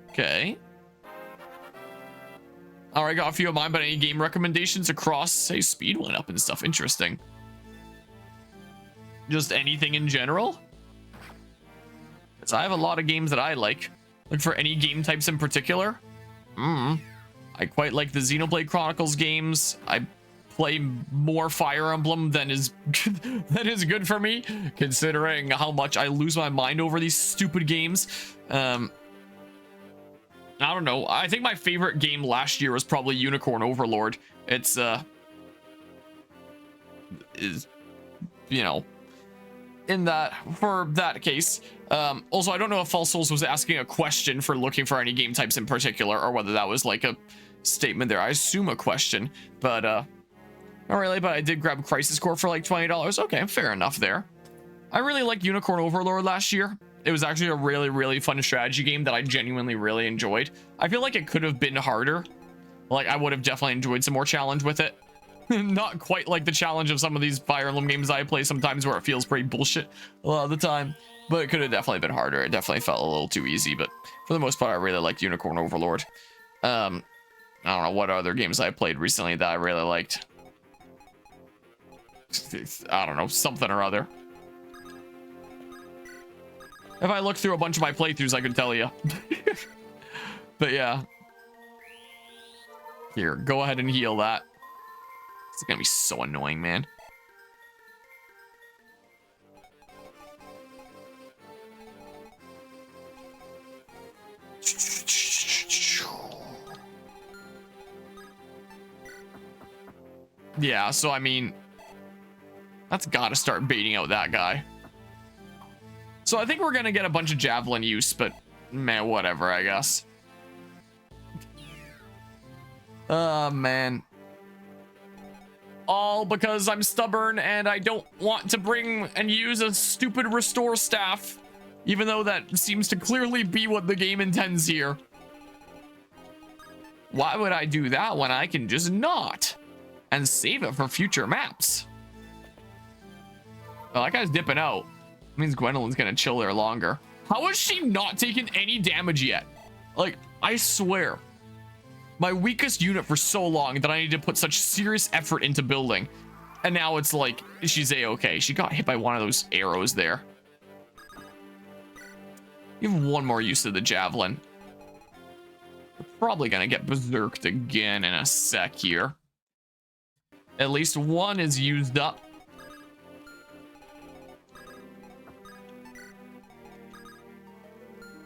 Okay. All right, got a few of mine, but any game recommendations across, say, speed went up and stuff? Interesting. Just anything in general? Because I have a lot of games that I like. Like for any game types in particular. I quite like the Xenoblade Chronicles games. I play more Fire Emblem than is good for me, considering how much I lose my mind over these stupid games. I don't know. I think my favorite game last year was probably Unicorn Overlord. It's you know, for that case. Also, I don't know if False Souls was asking a question for looking for any game types in particular, or whether that was like a statement there. I assume a question, but not really. But I did grab Crisis Core for like $20. Okay, fair enough there. I really liked Unicorn Overlord last year. It was actually a really, really fun strategy game that I genuinely really enjoyed. I feel like it could have been harder. Like, I would have definitely enjoyed some more challenge with it. Not quite like the challenge of some of these Fire Emblem games I play sometimes, where it feels pretty bullshit a lot of the time. But it could have definitely been harder. It definitely felt a little too easy. But for the most part, I really liked Unicorn Overlord. I don't know what other games I played recently that I really liked. I don't know, something or other. If I look through a bunch of my playthroughs, I could tell you. But yeah. Here, go ahead and heal that. It's gonna be so annoying, man. Yeah, so I mean, that's gotta start baiting out that guy. So I think we're gonna get a bunch of javelin use, but man, whatever, I guess. Man. All because I'm stubborn and I don't want to bring and use a stupid restore staff, even though that seems to clearly be what the game intends here. Why would I do that when I can just not? And save it for future maps. Oh, that guy's dipping out. That means Gwendolyn's gonna chill there longer. How has she not taken any damage yet? Like, I swear. My weakest unit for so long that I need to put such serious effort into building. And now it's like, she's A-okay. She got hit by one of those arrows there. You have one more use of the javelin. We're probably gonna get berserked again in a sec here. At least one is used up.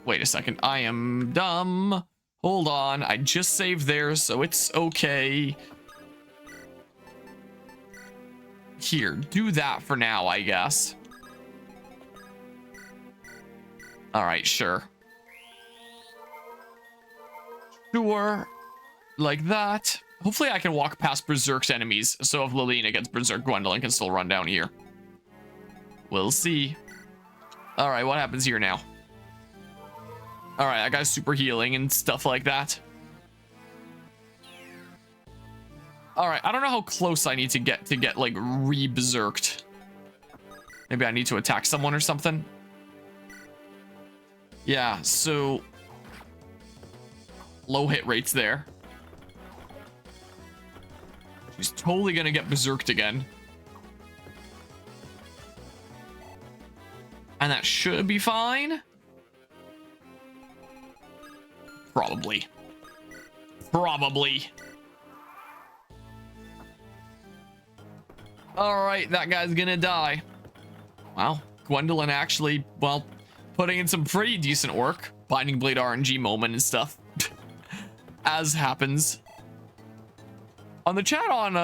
Wait a second, I am dumb. Hold on, I just saved there, so it's okay. Here, do that for now, I guess. All right, sure. Sure, like that. Hopefully I can walk past Berserk's enemies, so if Lilina gets Berserk, Gwendolyn can still run down here. We'll see. All right, what happens here now? All right, that guy's super healing and stuff like that. All right, I don't know how close I need to get like re-berserked. Maybe I need to attack someone or something. Yeah, so low hit rates there. She's totally gonna get berserked again. And that should be fine. Probably. Probably. All right, that guy's gonna die. Wow, Gwendolyn actually, well, putting in some pretty decent work. Binding Blade RNG moment and stuff. As happens. On the chat on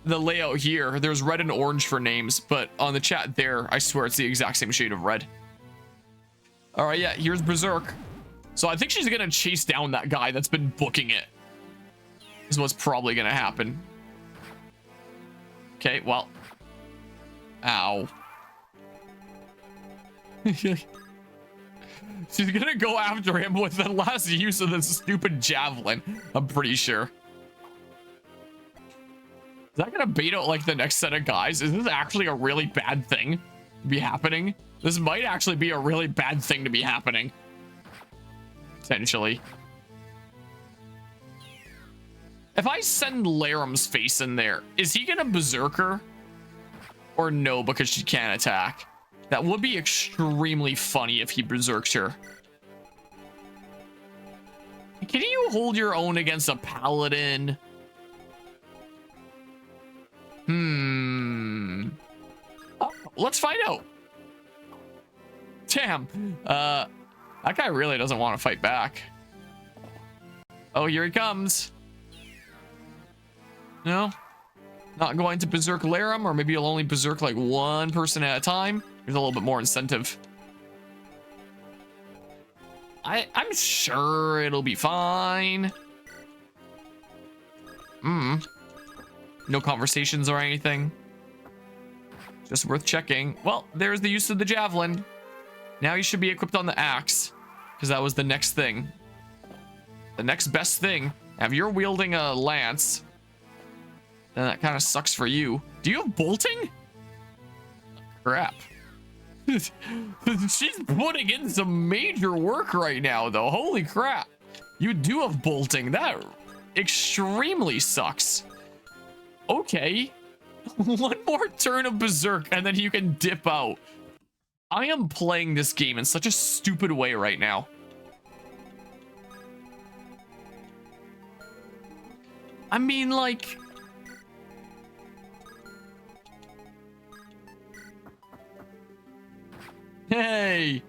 the layout here, there's red and orange for names, but on the chat there, I swear it's the exact same shade of red. All right, yeah, here's Berserk. So I think she's gonna chase down that guy that's been booking it. Is what's probably gonna happen. Okay, well. Ow. She's gonna go after him with the last use of this stupid javelin, I'm pretty sure. Is that gonna bait out like the next set of guys? Is this actually a really bad thing to be happening? This might actually be a really bad thing to be happening. Potentially. If I send Laram's face in there, is he gonna berserk her? Or no, because she can't attack? That would be extremely funny if he berserks her. Can you hold your own against a paladin? Oh, let's find out. Damn. That guy really doesn't want to fight back. Oh, here he comes. No? Not going to berserk Laram, or maybe you'll only berserk like one person at a time. There's a little bit more incentive. I'm sure it'll be fine. No conversations or anything. Just worth checking. Well, there's the use of the javelin. Now you should be equipped on the axe, because that was the next thing. The next best thing. Now, if you're wielding a lance, then that kind of sucks for you. Do you have bolting? Crap. She's putting in some major work right now, though. Holy crap. You do have bolting. That extremely sucks. Okay. One more turn of berserk, and then you can dip out. I am playing this game in such a stupid way right now. I mean, like... Hey!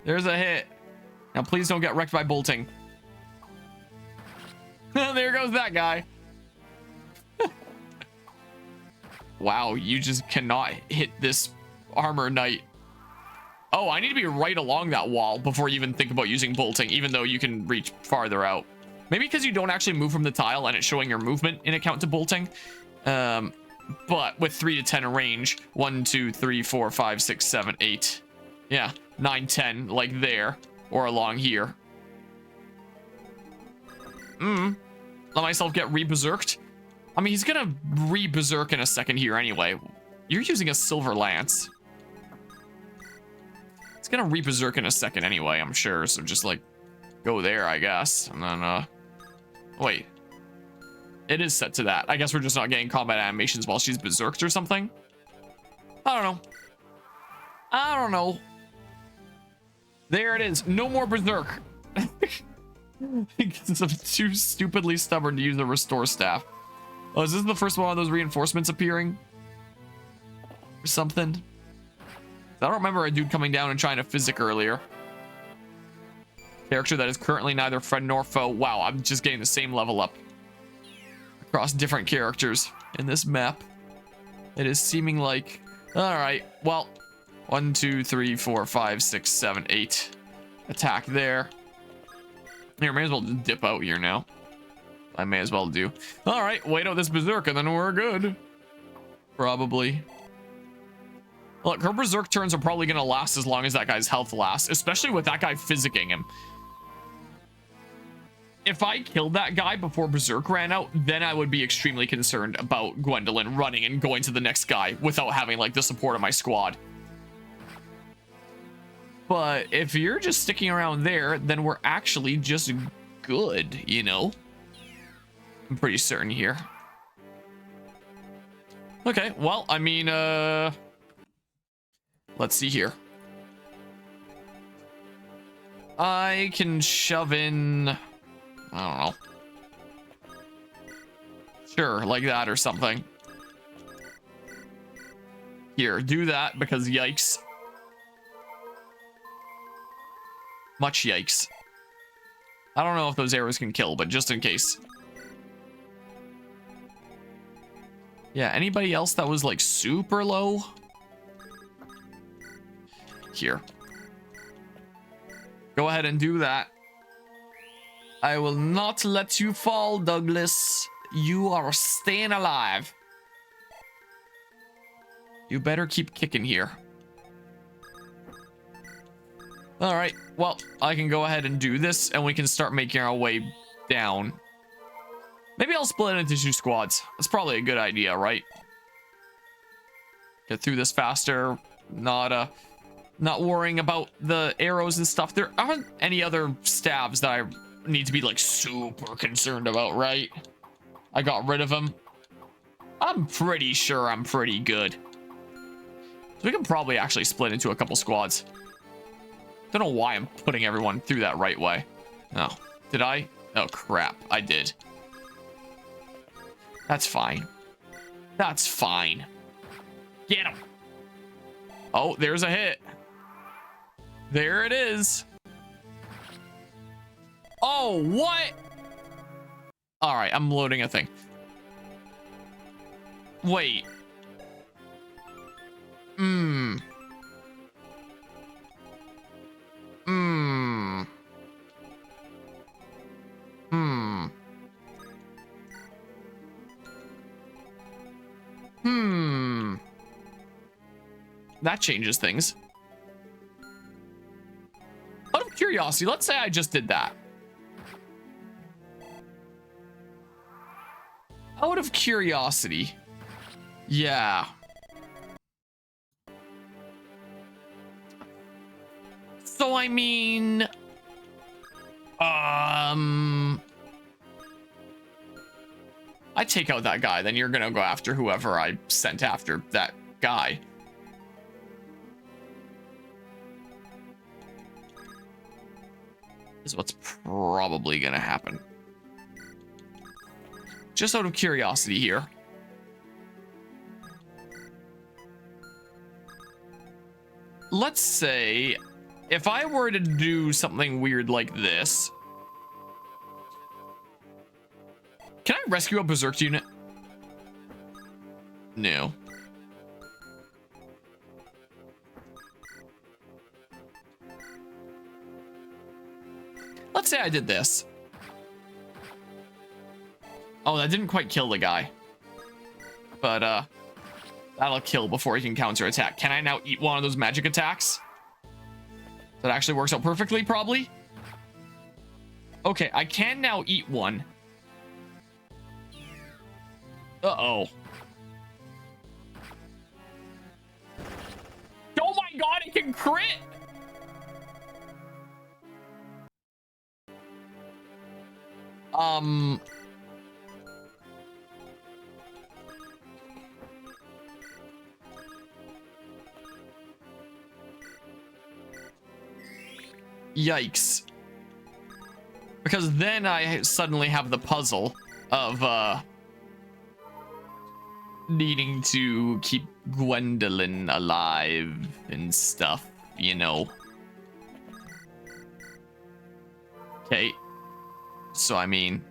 There's a hit. Now, please don't get wrecked by bolting. There goes that guy. Wow, you just cannot hit this armor knight. Oh, I need to be right along that wall before you even think about using bolting, even though you can reach farther out. Maybe because you don't actually move from the tile and it's showing your movement in account to bolting. But with 3 to 10 range, 1, 2, 3, 4, 5, 6, 7, 8. Yeah, 9, 10, like there, or along here. Let myself get re-berserked. I mean, he's gonna re-berserk in a second here anyway. You're using a silver lance. It's gonna re-berserk in a second anyway, I'm sure. So just like go there, I guess. And then wait. It is set to that. I guess we're just not getting combat animations while she's berserked or something. I don't know. I don't know. There it is. No more berserk. Because I'm too stupidly stubborn to use the restore staff. Oh, is this the first one of those reinforcements appearing? Or something? I don't remember a dude coming down and trying to physic earlier. Character that is currently neither friend nor foe. Wow, I'm just getting the same level up across different characters in this map. It is seeming like... Alright, well... 1, 2, 3, 4, 5, 6, 7, 8. Attack there. Here, may as well just dip out here now. I may as well do. Alright, wait out this berserk and then we're good. Probably. Look, her berserk turns are probably going to last as long as that guy's health lasts, especially with that guy physicking him. If I killed that guy before berserk ran out, then I would be extremely concerned about Gwendolyn running and going to the next guy without having like the support of my squad. But if you're just sticking around there, then we're actually just good, you know? I'm pretty certain here. Okay, well, I mean, let's see here. I can shove in, I don't know. Sure, like that or something. Here, do that because yikes. Much yikes. I don't know if those arrows can kill, but just in case. Yeah, anybody else that was like super low? Here. Go ahead and do that. I will not let you fall, Douglas. You are staying alive. You better keep kicking here. All right, well, I can go ahead and do this and we can start making our way down. Maybe I'll split it into 2 squads. That's probably a good idea, right? Get through this faster. Not worrying about the arrows and stuff. There aren't any other stabs that I need to be like super concerned about, right? I got rid of them. I'm pretty sure I'm pretty good. So we can probably actually split into a couple squads. Don't know why I'm putting everyone through that right way. Oh, did I? Oh, crap. I did. That's fine. That's fine. Get him. Oh, there's a hit. There it is. Oh, what? All right, I'm loading a thing. Wait. That changes things. Out of curiosity, let's say I just did that. Out of curiosity. Yeah. So, I mean... I take out that guy, then you're gonna go after whoever I sent after that guy. Is what's probably gonna happen. Just out of curiosity here. Let's say if I were to do something weird like this. Can I rescue a berserk unit? No. Let's say I did this. Oh, that didn't quite kill the guy. But, that'll kill before he can counterattack. Can I now eat one of those magic attacks? That actually works out perfectly, probably. Okay, I can now eat one. Uh-oh. Oh my god, it can crit! Yikes. Because then I suddenly have the puzzle of, needing to keep Gwendolyn alive and stuff, you know. Okay. So, I mean...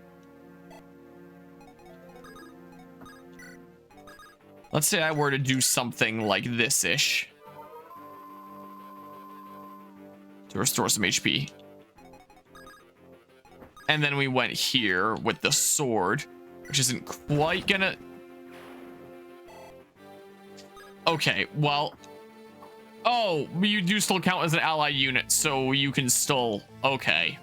let's say I were to do something like this-ish. To restore some HP. And then we went here with the sword, which isn't quite gonna... okay, well... oh, you do still count as an ally unit, so you can still... okay.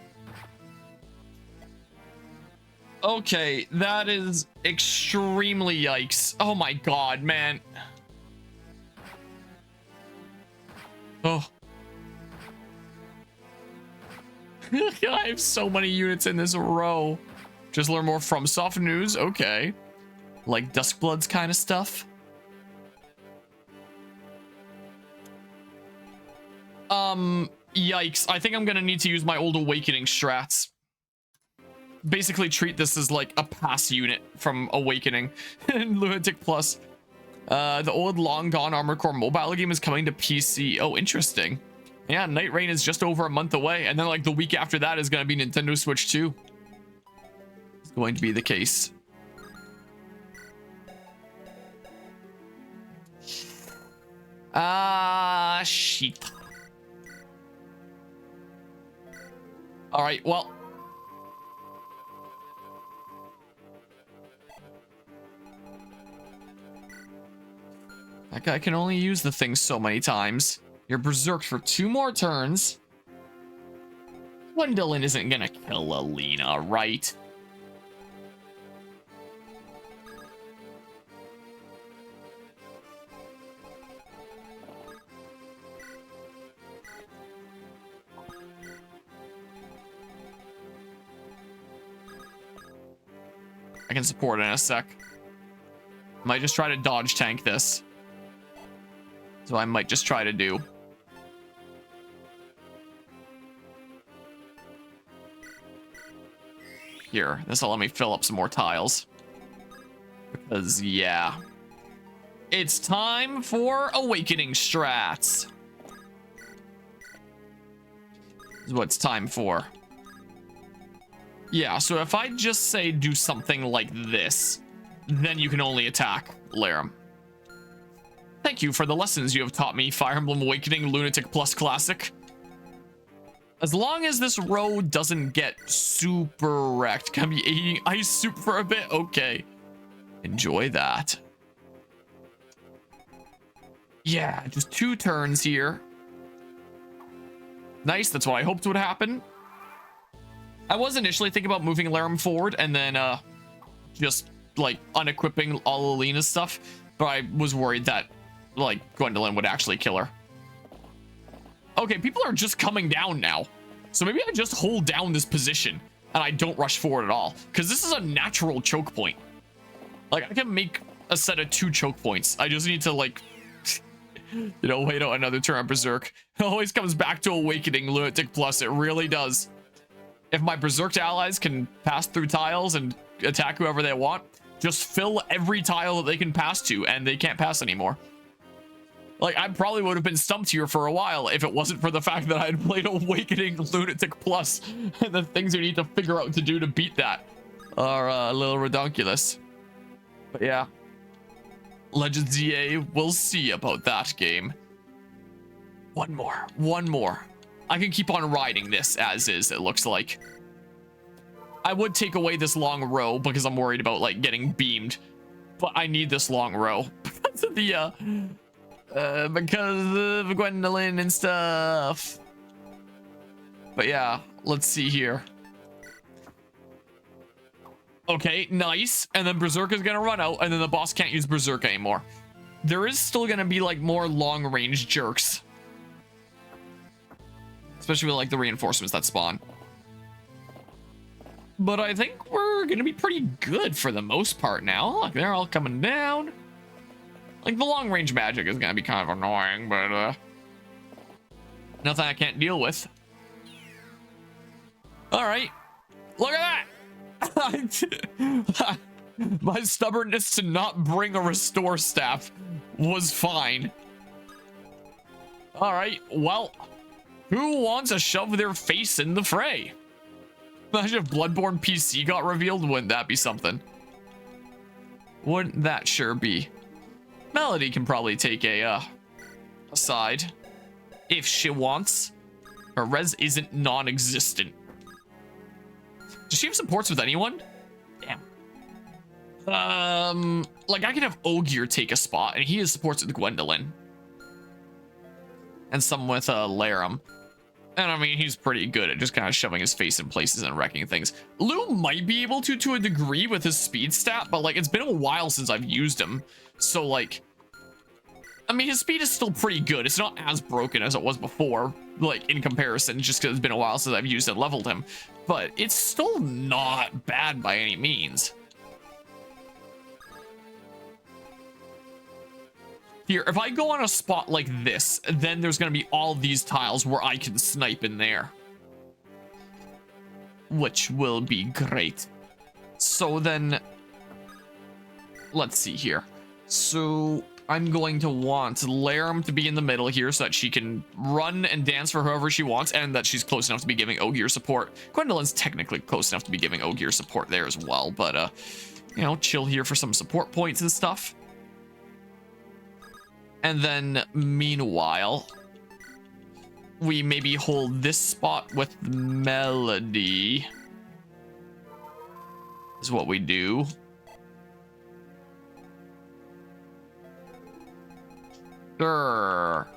Okay, that is extremely yikes. Oh my god, man. Oh. I have so many units in this row. Just learn more from soft news. Okay. Like Duskbloods kind of stuff. Yikes. I think I'm gonna need to use my old Awakening strats. Basically treat this as like a pass unit from Awakening and Lunatic Plus. The old long gone Armored Core mobile game is coming to PC. Oh, interesting. Yeah, Night Rain is just over a month away, and then like the week after that is going to be Nintendo Switch 2. It's going to be the case. Shit. All right, well. That guy can only use the thing so many times. You're berserked for 2 more turns. Gwendolyn isn't gonna kill Alina, right? I can support it in a sec. Might just try to dodge tank this. So I might just try to do. Here, this will let me fill up some more tiles. Because, yeah. It's time for Awakening strats. This is what it's time for. Yeah, so if I just say do something like this, then you can only attack Laram. Thank you for the lessons you have taught me, Fire Emblem Awakening Lunatic Plus Classic. As long as this row doesn't get super wrecked. Can I be eating ice soup for a bit? Okay. Enjoy that. Yeah, just 2 turns here. Nice, that's what I hoped would happen. I was initially thinking about moving Laram forward and then just like unequipping all Alina's stuff, but I was worried that like Gwendolyn would actually kill her. Okay, people are just coming down now. So maybe I just hold down this position and I don't rush forward at all. Because this is a natural choke point. Like, I can make a set of 2 choke points. I just need to, like, you know, wait out another turn on Berserk. It always comes back to Awakening Lunatic Plus. It really does. If my Berserked allies can pass through tiles and attack whoever they want, just fill every tile that they can pass to and they can't pass anymore. Like, I probably would have been stumped here for a while if it wasn't for the fact that I had played Awakening Lunatic Plus, and the things you need to figure out to do to beat that are a little redonkulous. But yeah. Legends EA, we'll see about that game. One more. I can keep on riding this as is, it looks like. I would take away this long row because I'm worried about, like, getting beamed. But I need this long row because of the, because of Gwendolyn and stuff. But yeah, let's see here. Okay, nice. And then Berserker's gonna run out, and then the boss can't use Berserk anymore. There is still gonna be like more long-range jerks. Especially with like the reinforcements that spawn. But I think we're gonna be pretty good for the most part now. Look, they're all coming down. Like the long-range magic is gonna be kind of annoying, but nothing I can't deal with. All right, look at that. My stubbornness to not bring a restore staff was fine. All right, well, who wants to shove their face in the fray? Imagine if Bloodborne PC got revealed. Wouldn't that be something? Wouldn't that sure be? Melody can probably take a side if she wants. Her res isn't non-existent. Does she have supports with anyone? Damn. Like I can have Ogier take a spot, and he has supports with Gwendolyn. And some with Larum. And I mean, he's pretty good at just kind of shoving his face in places and wrecking things. Lou might be able to a degree with his speed stat, but like it's been a while since I've used him. So like, I mean, his speed is still pretty good. It's not as broken as it was before, like in comparison, just because it's been a while since I've used and leveled him. But it's still not bad by any means. Here, if I go on a spot like this, then there's going to be all these tiles where I can snipe in there. Which will be great. So then, let's see here. So I'm going to want Larum to be in the middle here so that she can run and dance for whoever she wants, and that she's close enough to be giving Ogier support. Gwendolyn's technically close enough to be giving Ogier support there as well, but, you know, chill here for some support points and stuff. And then, meanwhile, we maybe hold this spot with Melody. Is what we do. Sure.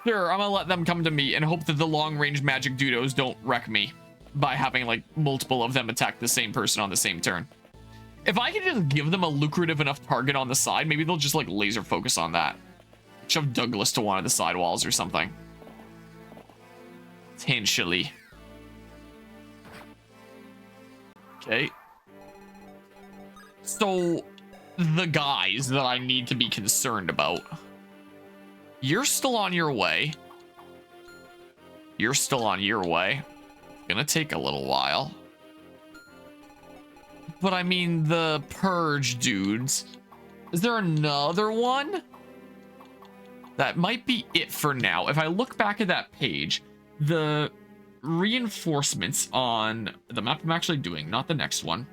Sure, I'm gonna let them come to me and hope that the long-range magic dudos don't wreck me by having, like, multiple of them attack the same person on the same turn. If I can just give them a lucrative enough target on the side, maybe they'll just, like, laser focus on that. Shove Douglas to one of the side walls or something. Potentially. Okay. So, the guys that I need to be concerned about. You're still on your way. You're still on your way. It's gonna take a little while. But I mean, the Purge dudes. Is there another one? That might be it for now. If I look back at that page, the reinforcements on the map I'm actually doing, not the next one.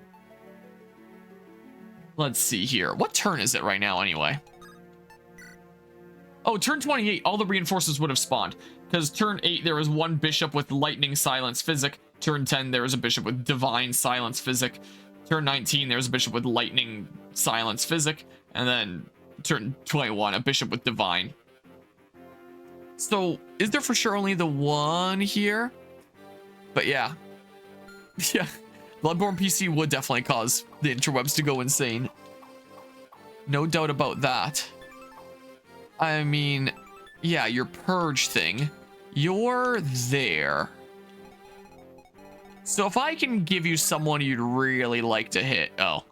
Let's see here. What turn is it right now anyway? Oh, turn 28, all the reinforcements would have spawned. Because turn 8, there was one bishop with lightning silence physic. Turn 10, there was a bishop with divine silence physic. Turn 19, there's a bishop with lightning silence physic. And then turn 21, a bishop with divine. So, is there for sure only the one here? But yeah. Yeah. Bloodborne PC would definitely cause the interwebs to go insane. No doubt about that. I mean, yeah, your purge thing. You're there. So if I can give you someone you'd really like to hit. Oh.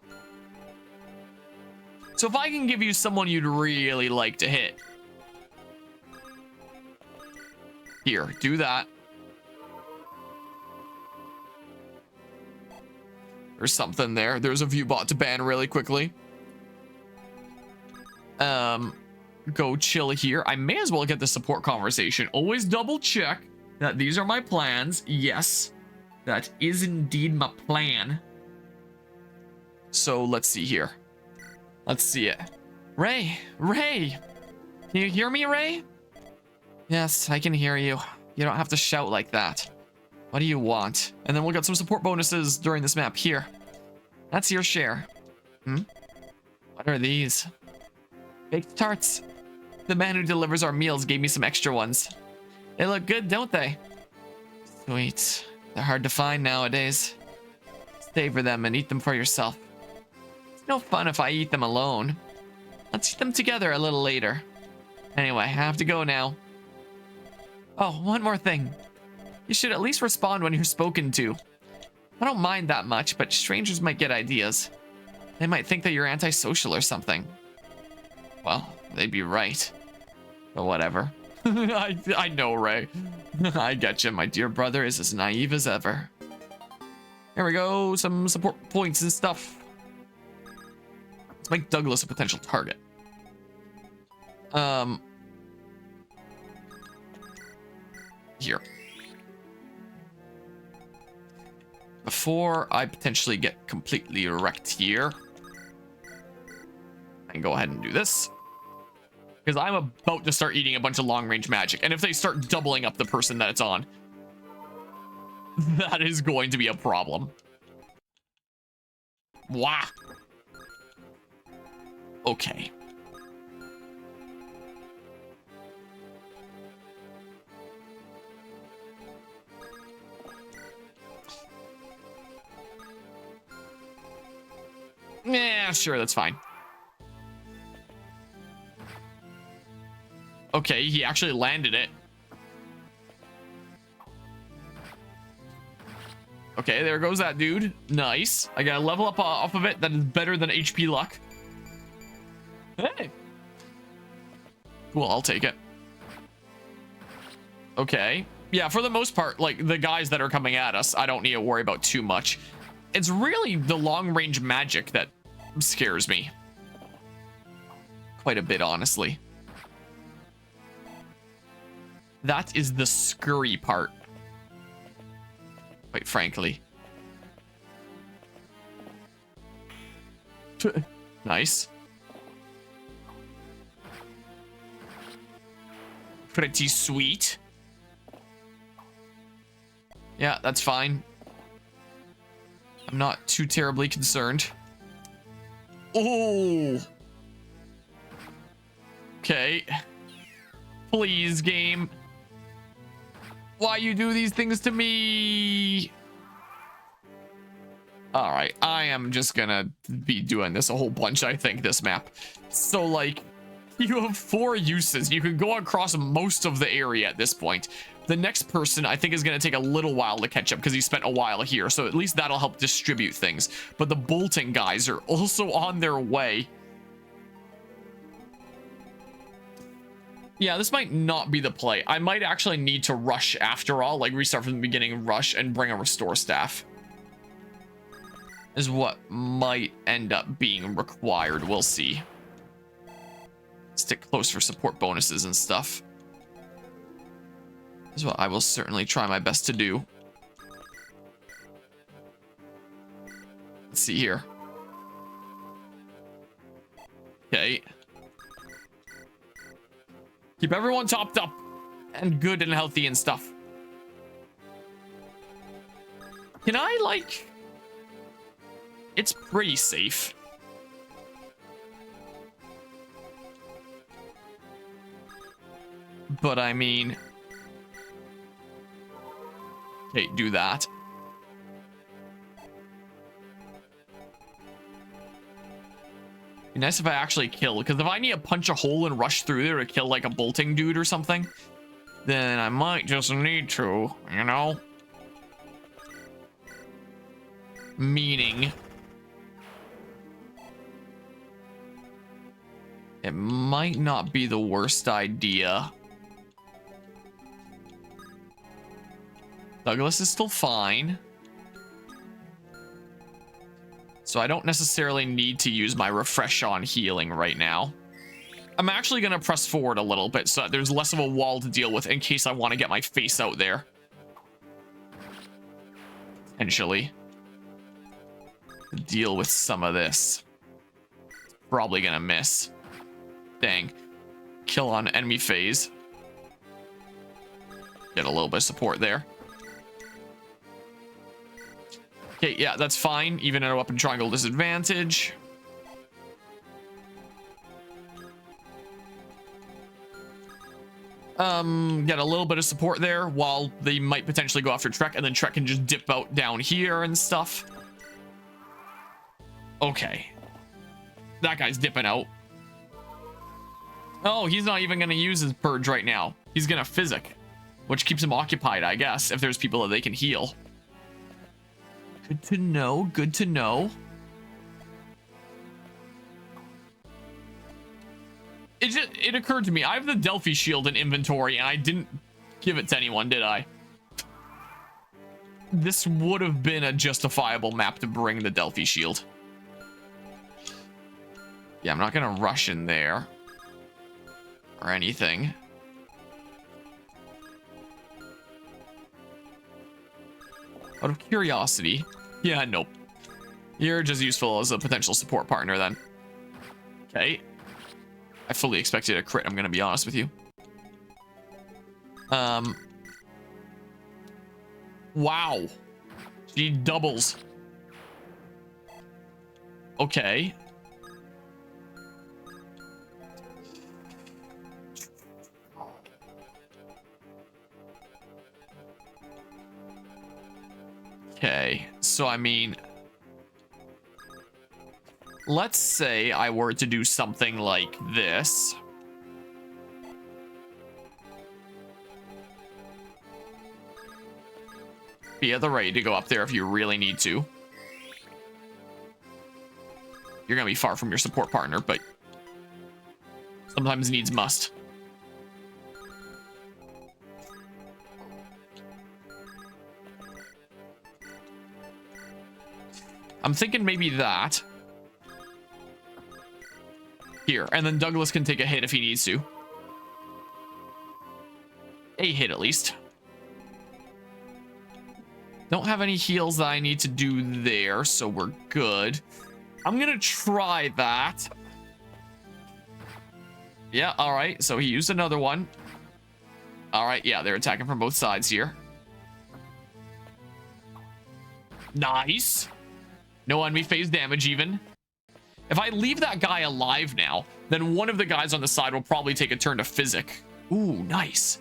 So if I can give you someone you'd really like to hit. Here, do that. Or something there. There's a view bot to ban really quickly. Go chill here. I may as well get the support conversation. Always double check that these are my plans. Yes, that is indeed my plan. So let's see here. Let's see it. Ray, can you hear me, Ray? Yes, I can hear you. You don't have to shout like that. What do you want? And then we'll get some support bonuses during this map. Here. That's your share. What are these? Baked tarts. The man who delivers our meals gave me some extra ones. They look good, don't they? Sweet. They're hard to find nowadays. Savor them and eat them for yourself. It's no fun if I eat them alone. Let's eat them together a little later. Anyway, I have to go now. Oh, one more thing. You should at least respond when you're spoken to. I don't mind that much, but strangers might get ideas. They might think that you're antisocial or something. Well, they'd be right. But whatever. I know, Ray. I get you. My dear brother is as naive as ever. Here we go. Some support points and stuff. Let's make Douglas a potential target. Here. Before I potentially get completely wrecked here, I can go ahead and do this. Because I'm about to start eating a bunch of long-range magic. And if they start doubling up the person that it's on, that is going to be a problem. Wow. Okay. Yeah, sure, that's fine. Okay, he actually landed it. Okay, there goes that dude. Nice. I got a level up off of it that is better than HP luck. Hey. Cool, I'll take it. Okay. Yeah, for the most part, like, the guys that are coming at us, I don't need to worry about too much. It's really the long-range magic that scares me. Quite a bit, honestly. That is the scurry part. Quite frankly. Nice. Pretty sweet. Yeah, that's fine. I'm not too terribly concerned. Oh. Okay. Please, game. Why you do these things to me? All right, I am just gonna be doing this a whole bunch, I think, this map. So, like, you have 4 uses. You can go across most of the area at this point. The next person, I think, is going to take a little while to catch up because he spent a while here. So at least that'll help distribute things. But the bolting guys are also on their way. Yeah, this might not be the play. I might actually need to rush after all. Like, restart from the beginning, rush, and bring a restore staff. Is what might end up being required. We'll see. Stick close for support bonuses and stuff. Is what I will certainly try my best to do. Let's see here. Okay. Keep everyone topped up and good and healthy and stuff. Can I, like... It's pretty safe. But I mean... Okay, do that. Be nice if I actually kill, because if I need to punch a hole and rush through there to kill like a bolting dude or something, then I might just need to, you know? Meaning... it might not be the worst idea. Douglas is still fine. So I don't necessarily need to use my refresh on healing right now. I'm actually going to press forward a little bit so that there's less of a wall to deal with in case I want to get my face out there. Potentially. Deal with some of this. Probably going to miss. Dang. Kill on enemy phase. Get a little bit of support there. Okay, yeah, that's fine. Even at a weapon triangle disadvantage. Get a little bit of support there while they might potentially go after Trek, and then Trek can just dip out down here and stuff. Okay. That guy's dipping out. Oh, he's not even going to use his purge right now. He's going to physic, which keeps him occupied, I guess, if there's people that they can heal. Good to know. Good to know. It occurred to me, I have the Delphi shield in inventory, and I didn't give it to anyone, did I? This would have been a justifiable map to bring the Delphi shield. Yeah, I'm not going to rush in there. Or anything. Out of curiosity. Yeah, nope. You're just useful as a potential support partner then. Okay. I fully expected a crit, I'm gonna be honest with you. Wow. She doubles. Okay. Okay, so I mean, let's say I were to do something like this. Be at the ready to go up there if you really need to. You're gonna be far from your support partner, but sometimes needs must. I'm thinking maybe that. Here, and then Douglas can take a hit if he needs to. A hit at least. Don't have any heals that I need to do there, so we're good. I'm gonna try that. Yeah, all right, so he used another one. All right, yeah, they're attacking from both sides here. Nice. No enemy phase damage even. If I leave that guy alive now, then one of the guys on the side will probably take a turn to physic. Ooh, nice.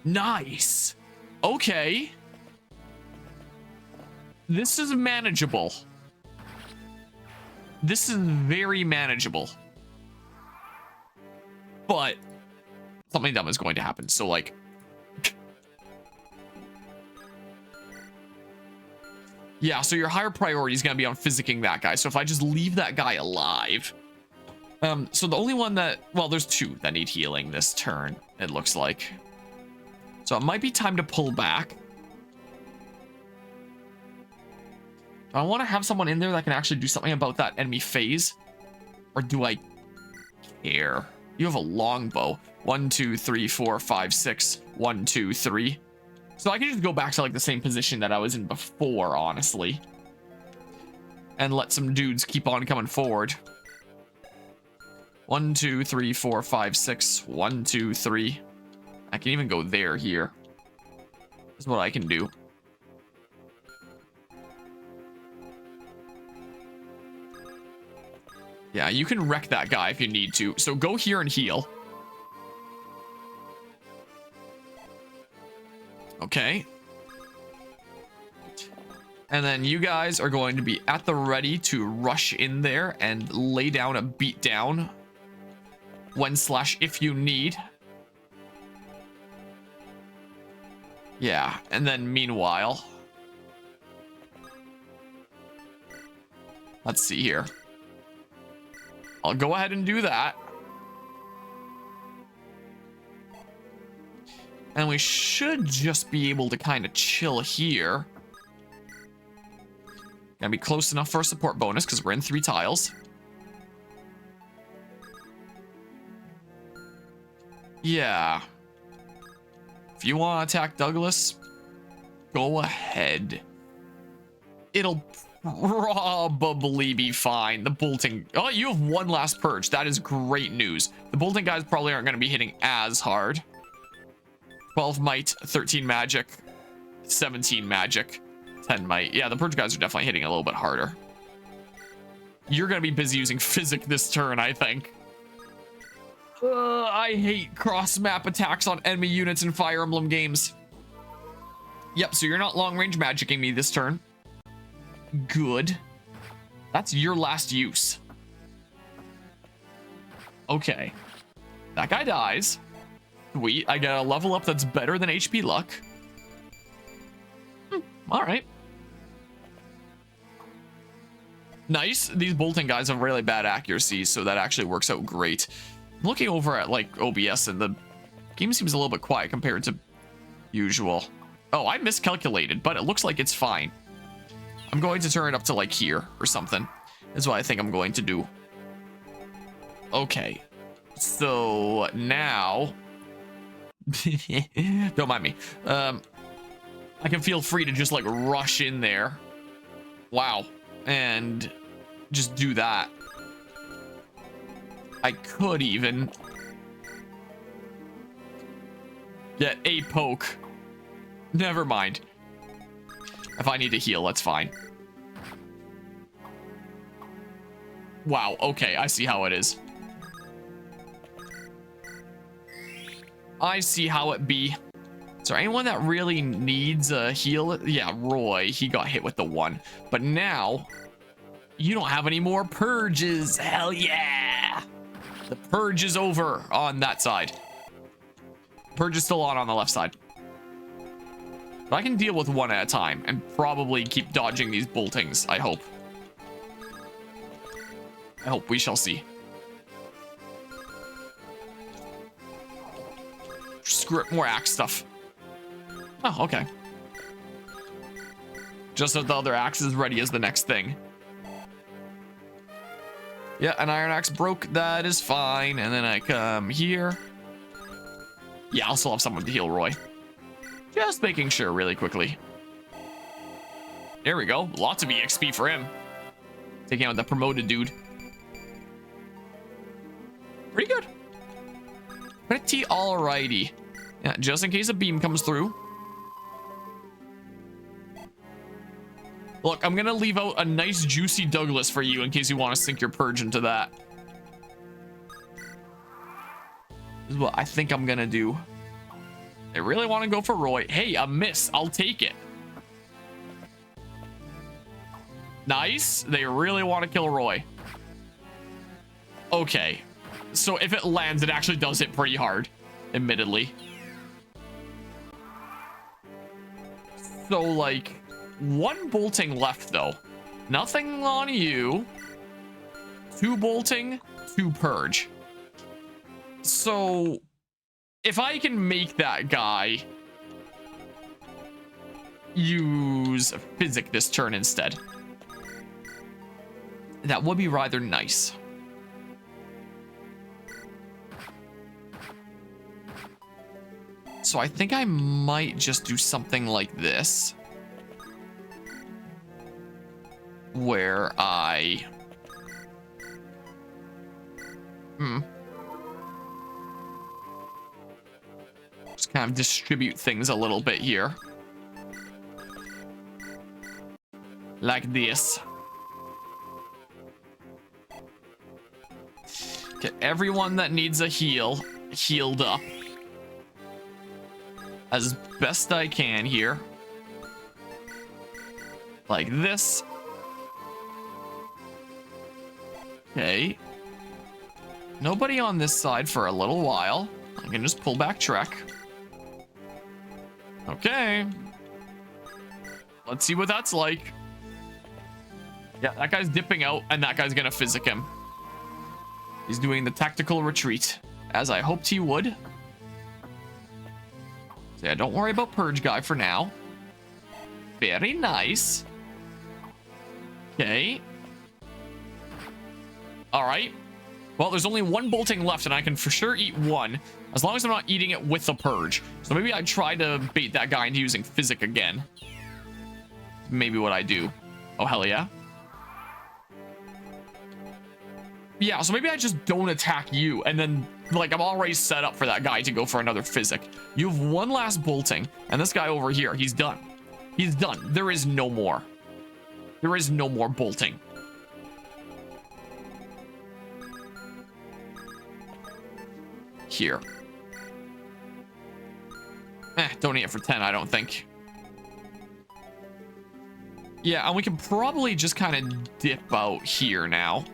Nice. Okay. This is manageable. This is very manageable. But something dumb is going to happen. So, like... Yeah, so your higher priority is going to be on physicking that guy. So if I just leave that guy alive... so the only one that... Well, there's two that need healing this turn, it looks like. So it might be time to pull back. Do I want to have someone in there that can actually do something about that enemy phase? Or do I care? You have a longbow. 1, 2, 3, 4, 5, 6. 1, 2, 3. So I can just go back to like the same position that I was in before, honestly. And let some dudes keep on coming forward. 1, 2, 3, 4, 5, 6. 1, 2, 3. I can even go there here. That's what I can do. Yeah, you can wreck that guy if you need to. So go here and heal. Okay. And then you guys are going to be at the ready to rush in there and lay down a beat down when/if you need. Yeah, and then meanwhile, let's see here. I'll go ahead and do that. And we should just be able to kind of chill here. Gonna be close enough for a support bonus because we're in 3 tiles. Yeah. If you want to attack Douglas, go ahead. It'll probably be fine. The bolting... Oh, you have 1 last purge. That is great news. The bolting guys probably aren't going to be hitting as hard. 12 might, 13 magic, 17 magic, 10 might. Yeah, the purge guys are definitely hitting a little bit harder. You're going to be busy using physic this turn, I think. I hate cross-map attacks on enemy units in Fire Emblem games. Yep, so you're not long-range magicking me this turn. Good. That's your last use. Okay. That guy dies. Sweet. I get a level up that's better than HP luck. All right. Nice. These bolting guys have really bad accuracy, so that actually works out great. I'm looking over at like OBS and the game seems a little bit quiet compared to usual. Oh, I miscalculated, but it looks like it's fine. I'm going to turn it up to like here or something. That's what I think I'm going to do. Okay. So now, don't mind me. I can feel free to just like rush in there. Wow. And just do that. I could even get a poke. Never mind. If I need to heal, that's fine. Wow, okay, I see how it is. I see how it be. Is there anyone that really needs a heal? Yeah, Roy, he got hit with the 1. But now, you don't have any more purges. Hell yeah! The purge is over on that side. Purge is still on the left side. But I can deal with 1 at a time and probably keep dodging these boltings, I hope. I hope, we shall see. Screw it, more axe stuff. Oh, okay. Just so the other axe is ready as the next thing. Yeah, an iron axe broke. That is fine. And then I come here. Yeah, I'll still have someone to heal Roy. Just making sure really quickly. There we go. Lots of EXP for him. Taking out the promoted dude. Pretty good. Pretty alrighty. Yeah, just in case a beam comes through. Look, I'm gonna leave out a nice juicy Douglas for you in case you want to sink your purge into that. This is what I think I'm gonna do. They really want to go for Roy. Hey, a miss. I'll take it. Nice. They really want to kill Roy. Okay. So if it lands, it actually does hit pretty hard, admittedly. So, like, 1 bolting left, though. Nothing on you. 2 bolting, 2 purge. So, if I can make that guy use Physic this turn instead, that would be rather nice. So I think I might just do something like this. Where I... Just kind of distribute things a little bit here. Like this. Get everyone that needs a heal healed up. As best I can here. Like this. Okay. Nobody on this side for a little while. I can just pull back Trek. Okay. Let's see what that's like. Yeah, that guy's dipping out, and that guy's gonna physic him. He's doing the tactical retreat, as I hoped he would. So yeah, don't worry about Purge Guy for now. Very nice. Okay. All right. Well, there's only 1 bolting left, and I can for sure eat 1, as long as I'm not eating it with the Purge. So maybe I try to bait that guy into using Physic again. Maybe what I do. Oh, hell yeah. Yeah, so maybe I just don't attack you, and then, like, I'm already set up for that guy to go for another Physic. You have 1 last bolting, and this guy over here, he's done. He's done. There is no more. There is no more bolting. Here. Don't eat it for 10, I don't think. Yeah, and we can probably just kind of dip out here now.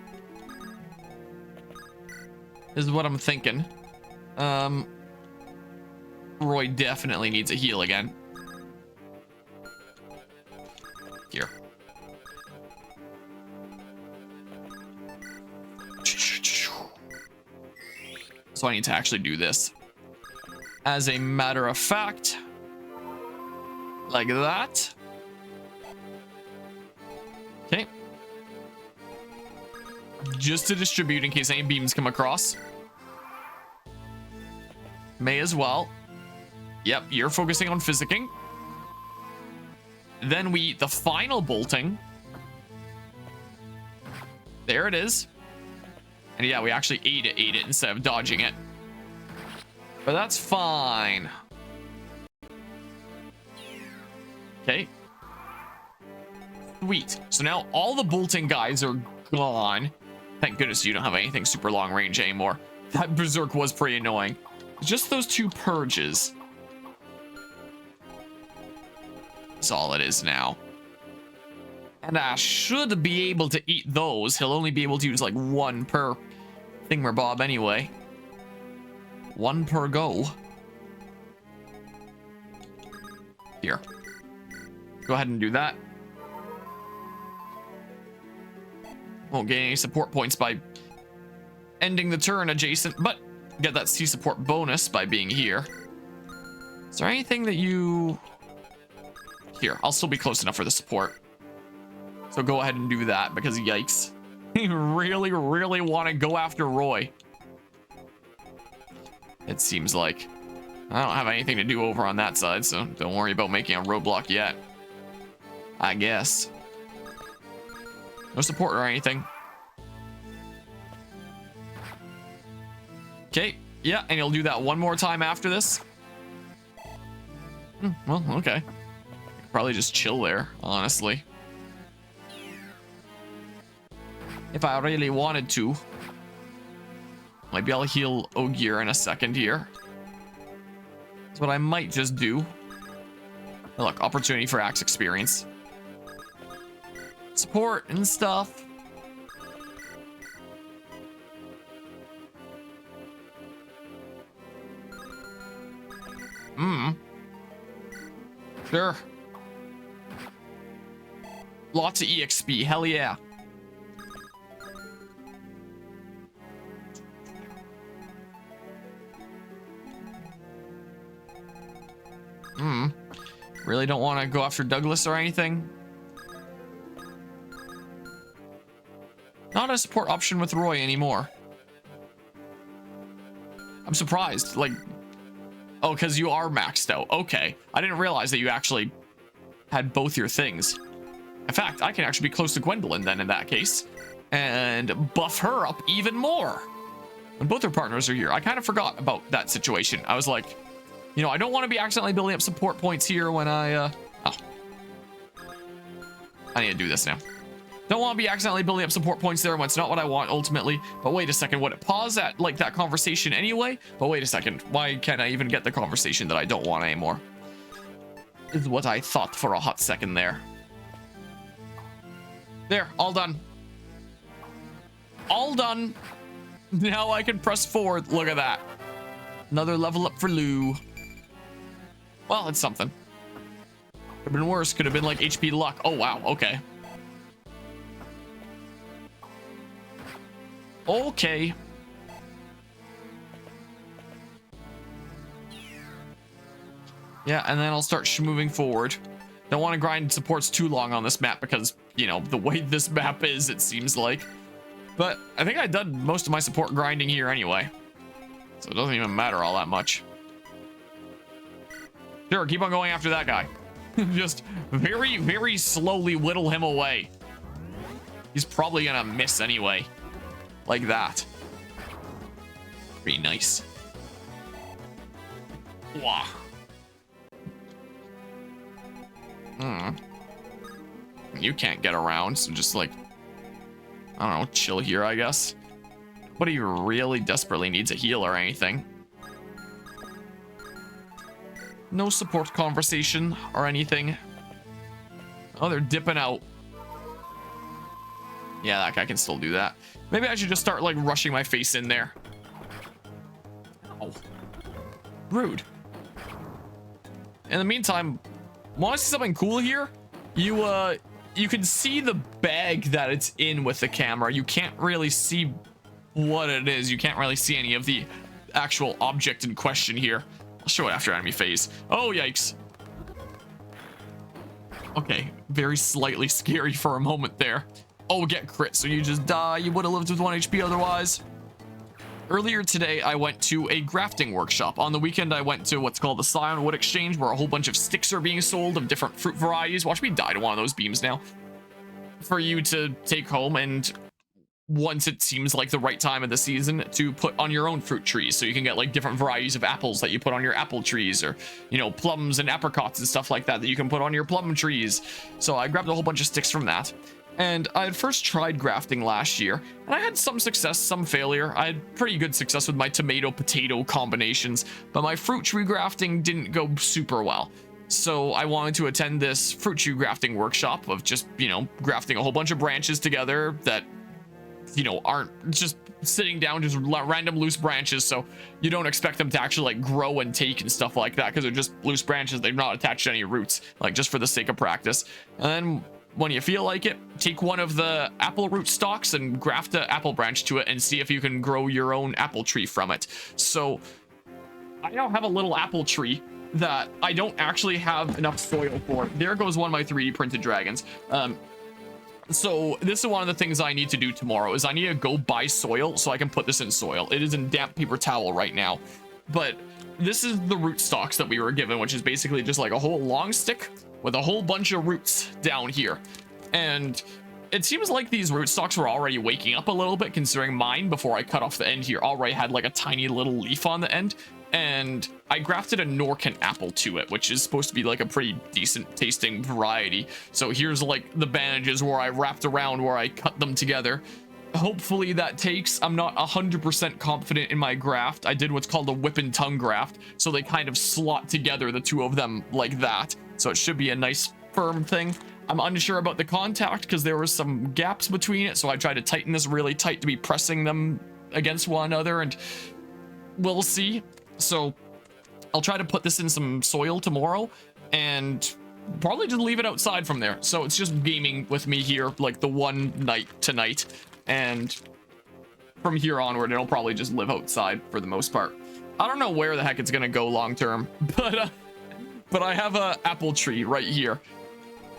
This is what I'm thinking. Roy definitely needs a heal again. Here. So I need to actually do this. As a matter of fact, like that. Okay. Just to distribute in case any beams come across. May as well. Yep, you're focusing on physicking. Then we eat the final bolting. There it is. And yeah, we actually ate it instead of dodging it. But that's fine. Okay. Sweet. So now all the bolting guys are gone. Thank goodness you don't have anything super long range anymore. That berserk was pretty annoying. Just those two purges. That's all it is now. And I should be able to eat those. He'll only be able to use like one per thingamabob anyway. One per go. Here. Go ahead and do that. Won't gain any support points by ending the turn adjacent, but get that C support bonus by being here. Is there anything that you... Here, I'll still be close enough for the support. So go ahead and do that because yikes. You really, really want to go after Roy. It seems like. I don't have anything to do over on that side, so don't worry about making a roadblock yet. I guess. No support or anything. Okay, yeah, and you'll do that one more time after this. Well, okay. Probably just chill there, honestly. If I really wanted to. Maybe I'll heal Ogier in a second here. That's what I might just do. Look, opportunity for axe experience. Support and stuff. Sure. Lots of EXP, hell yeah. Really don't want to go after Douglas or anything. Not a support option with Roy anymore. I'm surprised, like... Oh, because you are maxed out. Okay. I didn't realize that you actually had both your things. In fact, I can actually be close to Gwendolyn then in that case. And buff her up even more. When both her partners are here. I kind of forgot about that situation. I was like, you know, I don't want to be accidentally building up support points here when I, oh. I need to do this now. Don't want to be accidentally building up support points there when it's not what I want ultimately. But wait a second, would it pause at like that conversation anyway? But wait a second, why can't I even get the conversation that I don't want anymore? Is what I thought for a hot second there. There, all done. All done. Now I can press forward. Look at that. Another level up for Lou. Well, it's something. Could have been worse. Could have been like HP luck. Oh, wow. Okay. Okay. Yeah, and then I'll start moving forward. Don't want to grind supports too long on this map because, you know, the way this map is, it seems like. But I think I've done most of my support grinding here anyway. So it doesn't even matter all that much. Sure, keep on going after that guy. Just very, very slowly whittle him away. He's probably gonna miss anyway. Like that. Pretty nice. Wow. You can't get around, so just like, I don't know, chill here, I guess. Nobody really desperately needs a heal or anything. No support conversation or anything. Oh, they're dipping out. Yeah, that guy can still do that. Maybe I should just start like rushing my face in there. Oh, rude. In the meantime, want to see something cool here? You can see the bag that it's in with the camera. You can't really see what it is. You can't really see any of the actual object in question here. I'll show it after enemy phase. Oh, yikes. Okay, very slightly scary for a moment there. Oh, get crit, so you just die. You would have lived with 1 HP otherwise. Earlier today, I went to a grafting workshop. On the weekend, I went to what's called the Scion Wood Exchange, where a whole bunch of sticks are being sold of different fruit varieties. Watch me die to one of those beams now. For you to take home, and once it seems like the right time of the season, to put on your own fruit trees. So you can get like different varieties of apples that you put on your apple trees, or, you know, plums and apricots and stuff like that that you can put on your plum trees. So I grabbed a whole bunch of sticks from that. And I had first tried grafting last year, and I had some success, some failure. I had pretty good success with my tomato-potato combinations, but my fruit tree grafting didn't go super well. So I wanted to attend this fruit tree grafting workshop of just, you know, grafting a whole bunch of branches together that, you know, aren't just sitting down, just random loose branches, so you don't expect them to actually like grow and take and stuff like that, because they're just loose branches. They're not attached to any roots, like just for the sake of practice. And then when you feel like it, take one of the apple root stalks and graft an apple branch to it and see if you can grow your own apple tree from it. So I now have a little apple tree that I don't actually have enough soil for. There goes one of my 3D printed dragons. So this is one of the things I need to do tomorrow, is I need to go buy soil so I can put this in soil. It is in damp paper towel right now, but this is the root stalks that we were given, which is basically just like a whole long stick with a whole bunch of roots down here. And it seems like these root stalks were already waking up a little bit, considering mine, before I cut off the end here, already had like a tiny little leaf on the end. And I grafted a Norcan apple to it, which is supposed to be like a pretty decent tasting variety. So here's like the bandages where I wrapped around, where I cut them together. Hopefully that takes. I'm not 100% confident in my graft. I did what's called a whip and tongue graft, so they kind of slot together, the two of them, like that. So it should be a nice firm thing. I'm unsure about the contact because there was some gaps between it, so I tried to tighten this really tight to be pressing them against one another, and we'll see. So I'll try to put this in some soil tomorrow and probably just leave it outside from there. So it's just gaming with me here like the one night tonight, and from here onward it'll probably just live outside for the most part. I don't know where the heck it's gonna go long term, but I have a apple tree right here.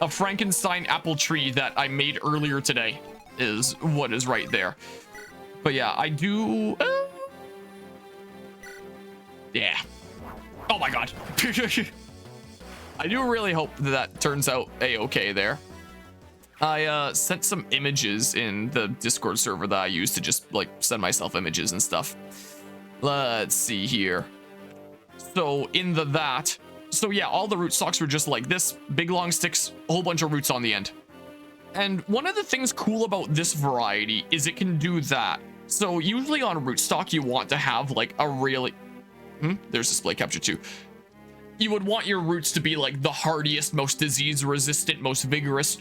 A Frankenstein apple tree that I made earlier today is what is right there. But yeah, I do... yeah. Oh my god. I do really hope that turns out a-okay there. I sent some images in the Discord server that I use to just like send myself images and stuff. Let's see here. So in that, so yeah, all the root stalks were just like this, big long sticks, a whole bunch of roots on the end. And one of the things cool about this variety is it can do that. So usually on rootstock, you want to have like a really... there's display capture too. You would want your roots to be like the hardiest, most disease resistant, most vigorous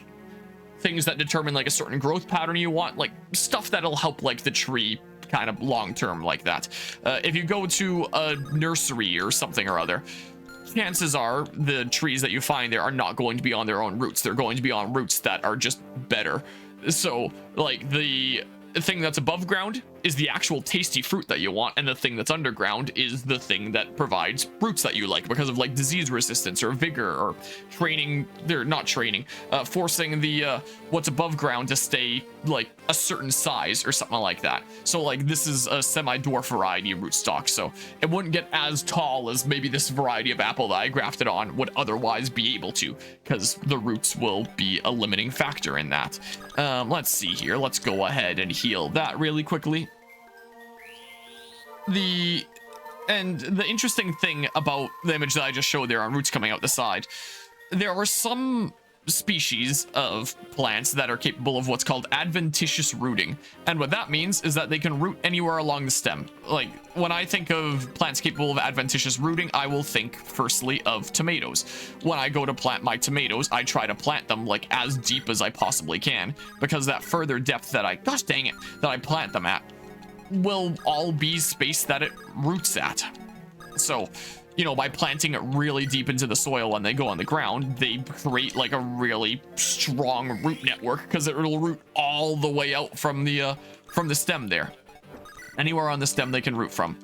things that determine like a certain growth pattern. You want like stuff that'll help like the tree kind of long term like that. If you go to a nursery or something or other, chances are the trees that you find there are not going to be on their own roots. They're going to be on roots that are just better. So like the thing that's above ground is the actual tasty fruit that you want, and the thing that's underground is the thing that provides roots that you like because of like disease resistance or vigor or training. They're not training, forcing the what's above ground to stay like a certain size or something like that. So like this is a semi-dwarf variety rootstock, so it wouldn't get as tall as maybe this variety of apple that I grafted on would otherwise be able to, because the roots will be a limiting factor in that. Let's see here. Let's go ahead and heal that really quickly. The interesting thing about the image that I just showed there on roots coming out the side, there are some species of plants that are capable of what's called adventitious rooting. And what that means is that they can root anywhere along the stem. Like, when I think of plants capable of adventitious rooting, I will think firstly of tomatoes. When I go to plant my tomatoes, I try to plant them like as deep as I possibly can, because that further depth that I, gosh dang it, that I plant them at will all be space that it roots at. So, you know, by planting it really deep into the soil when they go on the ground, they create like a really strong root network, because it'll root all the way out from the stem there. Anywhere on the stem they can root from.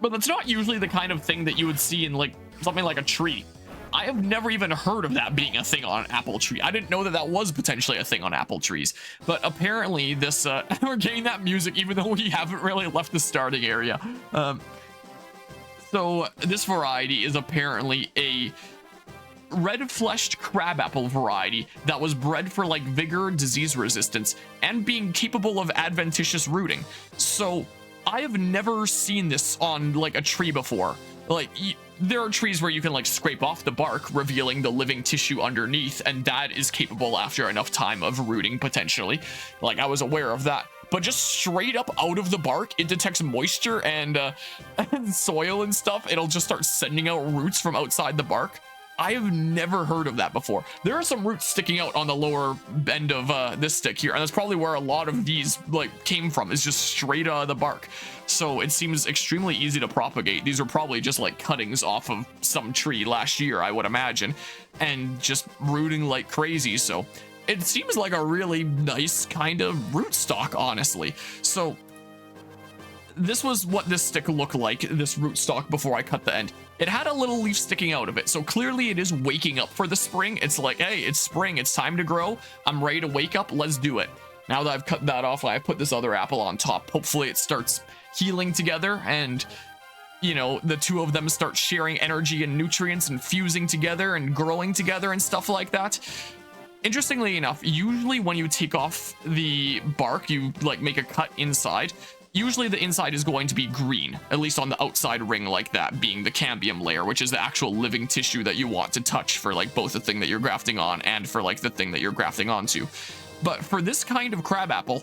But that's not usually the kind of thing that you would see in like something like a tree. I have never even heard of that being a thing on an apple tree. I didn't know that that was potentially a thing on apple trees. But apparently this, we're getting that music even though we haven't really left the starting area. So this variety is apparently a red-fleshed crabapple variety that was bred for like vigor, disease resistance, and being capable of adventitious rooting. So I have never seen this on like a tree before. Like, there are trees where you can like scrape off the bark, revealing the living tissue underneath, and that is capable after enough time of rooting potentially. Like, I was aware of that. But just straight up out of the bark, it detects moisture and soil and stuff. It'll just start sending out roots from outside the bark. I have never heard of that before. There are some roots sticking out on the lower end of this stick here, and that's probably where a lot of these like came from, is just straight out of the bark. So it seems extremely easy to propagate. These are probably just like cuttings off of some tree last year, I would imagine, and just rooting like crazy. So it seems like a really nice kind of rootstock, honestly. So this was what this stick looked like, this rootstock, before I cut the end. It had a little leaf sticking out of it, so clearly it is waking up for the spring. It's like, hey, it's spring, it's time to grow. I'm ready to wake up, let's do it. Now that I've cut that off, I put this other apple on top. Hopefully it starts healing together, and you know, the two of them start sharing energy and nutrients and fusing together and growing together and stuff like that. Interestingly enough, usually when you take off the bark, you like make a cut inside. Usually the inside is going to be green, at least on the outside ring like that, being the cambium layer, which is the actual living tissue that you want to touch for like both the thing that you're grafting on and for like the thing that you're grafting onto. But for this kind of crabapple,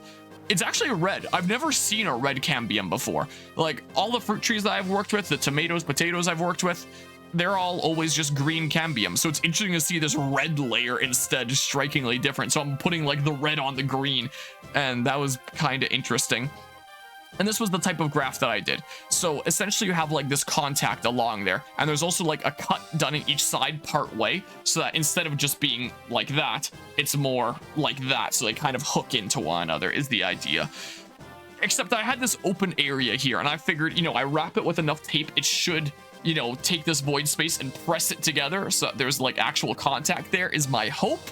it's actually red. I've never seen a red cambium before. Like all the fruit trees that I've worked with, the tomatoes, potatoes I've worked with, they're all always just green cambium. So it's interesting to see this red layer instead, strikingly different. So I'm putting like the red on the green, and that was kind of interesting. And this was the type of graft that I did. So essentially you have like this contact along there, and there's also like a cut done in each side part way, so that instead of just being like that, it's more like that. So they kind of hook into one another is the idea. Except I had this open area here, and I figured, you know, I wrap it with enough tape, it should, you know, take this void space and press it together so that there's like actual contact there, is my hope.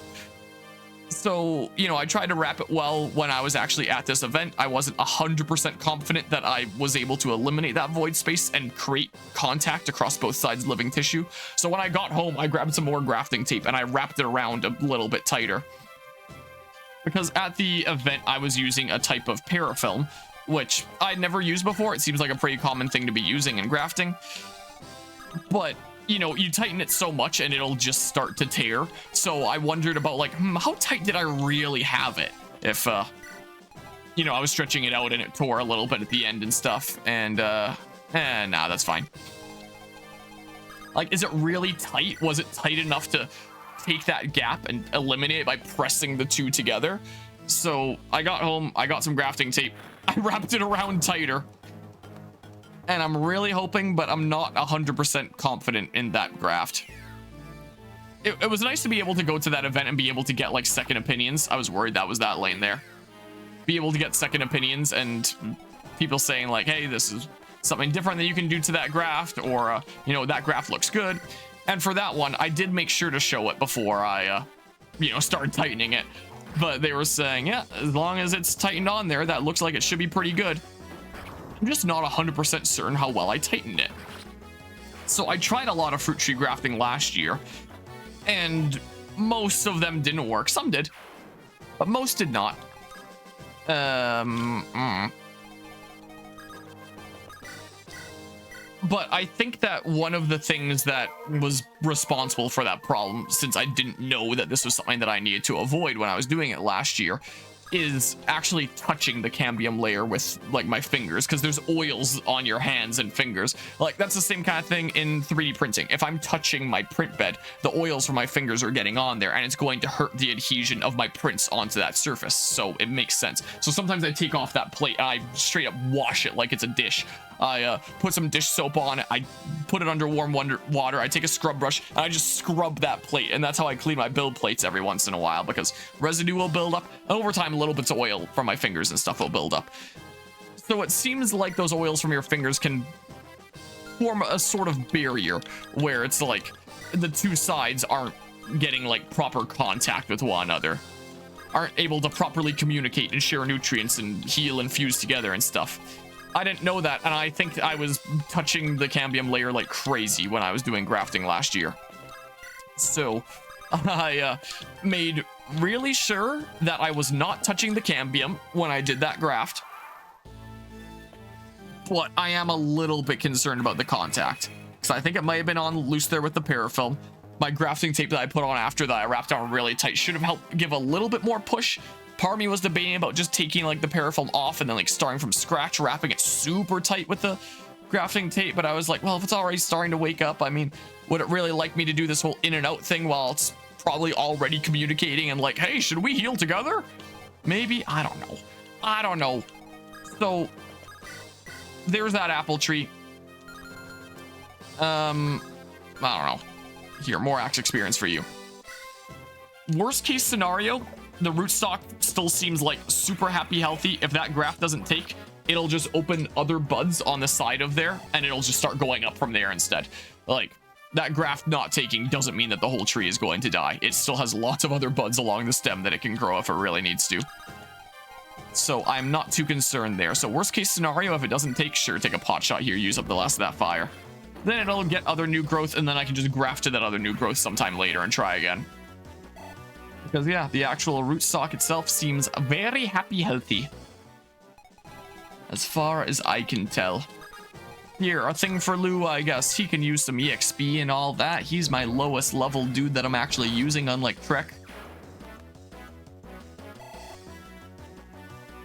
So, you know, I tried to wrap it well when I was actually at this event. I wasn't 100% confident that I was able to eliminate that void space and create contact across both sides of living tissue. So when I got home, I grabbed some more grafting tape and I wrapped it around a little bit tighter. Because at the event, I was using a type of parafilm, which I'd never used before. It seems like a pretty common thing to be using in grafting. But you know, you tighten it so much and it'll just start to tear. So I wondered about like, how tight did I really have it? If, you know, I was stretching it out and it tore a little bit at the end and stuff. And, nah, that's fine. Like, is it really tight? Was it tight enough to take that gap and eliminate it by pressing the two together? So I got home, I got some grafting tape, I wrapped it around tighter. And I'm really hoping, but I'm not 100% confident in that graft. It was nice to be able to go to that event and be able to get like second opinions. I was worried that was that lane there. Be able to get second opinions and people saying like, hey, this is something different that you can do to that graft, or, you know, that graft looks good. And for that one, I did make sure to show it before I, you know, started tightening it. But they were saying, yeah, as long as it's tightened on there, that looks like it should be pretty good. I'm just not 100% certain how well I tightened it. So I tried a lot of fruit tree grafting last year, and most of them didn't work. Some did, but most did not. But I think that one of the things that was responsible for that problem, since I didn't know that this was something that I needed to avoid when I was doing it last year, is actually touching the cambium layer with like my fingers, because there's oils on your hands and fingers. Like that's the same kind of thing in 3D printing. If I'm touching my print bed, the oils from my fingers are getting on there, and it's going to hurt the adhesion of my prints onto that surface. So it makes sense. So sometimes I take off that plate and I straight up wash it like it's a dish. I put some dish soap on it, I put it under warm water, I take a scrub brush, and I just scrub that plate, and that's how I clean my build plates every once in a while, because residue will build up, and over time little bits of oil from my fingers and stuff will build up. So it seems like those oils from your fingers can form a sort of barrier, where it's like the two sides aren't getting like proper contact with one another, aren't able to properly communicate and share nutrients and heal and fuse together and stuff. I didn't know that, and I think I was touching the cambium layer like crazy when I was doing grafting last year. So I made really sure that I was not touching the cambium when I did that graft. But I am a little bit concerned about the contact, because I think it might have been on loose there with the parafilm. My grafting tape that I put on after that I wrapped on really tight should have helped give a little bit more push. Part of me was debating about just taking like the parafilm off and then like starting from scratch, wrapping it super tight with the grafting tape. But I was like, well, if it's already starting to wake up, I mean, would it really like me to do this whole in and out thing while it's probably already communicating and like, hey, should we heal together? Maybe, I don't know. So there's that apple tree. I don't know. Here, more axe experience for you. Worst case scenario, the rootstock still seems like super happy healthy. If that graft doesn't take, it'll just open other buds on the side of there, and it'll just start going up from there instead. Like, that graft not taking doesn't mean that the whole tree is going to die. It still has lots of other buds along the stem that it can grow if it really needs to. So I'm not too concerned there. So worst case scenario, if it doesn't take, sure, take a pot shot here, use up the last of that fire. Then it'll get other new growth, and then I can just graft to that other new growth sometime later and try again. Because yeah, the actual rootstock itself seems very happy healthy, as far as I can tell. Here, a thing for Lou, I guess. He can use some EXP and all that. He's my lowest level dude that I'm actually using, unlike Trek.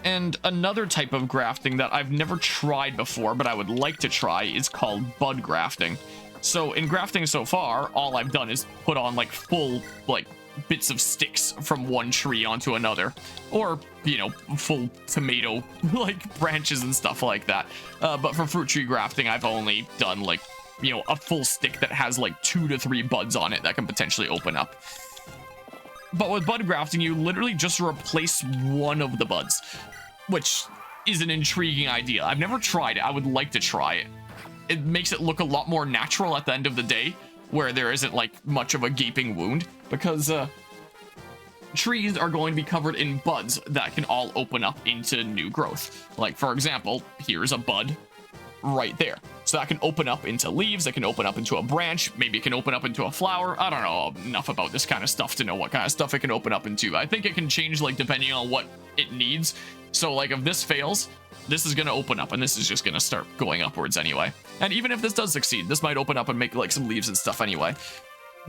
And another type of grafting that I've never tried before, but I would like to try, is called bud grafting. So in grafting so far, all I've done is put on like full, like, bits of sticks from one tree onto another, or you know, full tomato like branches and stuff like that. But for fruit tree grafting, I've only done like, you know, a full stick that has like 2 to 3 buds on it that can potentially open up. But with bud grafting, you literally just replace one of the buds, which is an intriguing idea. I've never tried it. I would like to try it. It makes it look a lot more natural at the end of the day, where there isn't like much of a gaping wound, because trees are going to be covered in buds that can all open up into new growth. Like, for example, here's a bud right there. So that can open up into leaves, it can open up into a branch, maybe it can open up into a flower. I don't know enough about this kind of stuff to know what kind of stuff it can open up into. I think it can change like depending on what it needs. So like if this fails, this is going to open up and this is just going to start going upwards anyway. And even if this does succeed, this might open up and make like some leaves and stuff anyway.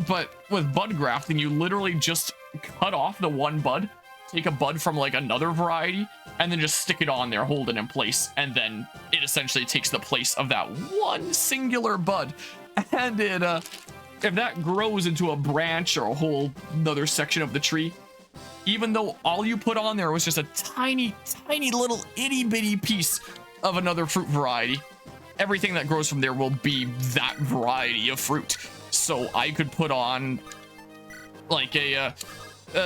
But with bud grafting, you literally just cut off the one bud, take a bud from like another variety, and then just stick it on there, hold it in place, and then it essentially takes the place of that one singular bud. And it, if that grows into a branch or a whole another section of the tree, even though all you put on there was just a tiny, tiny little itty bitty piece of another fruit variety, everything that grows from there will be that variety of fruit. So I could put on like a,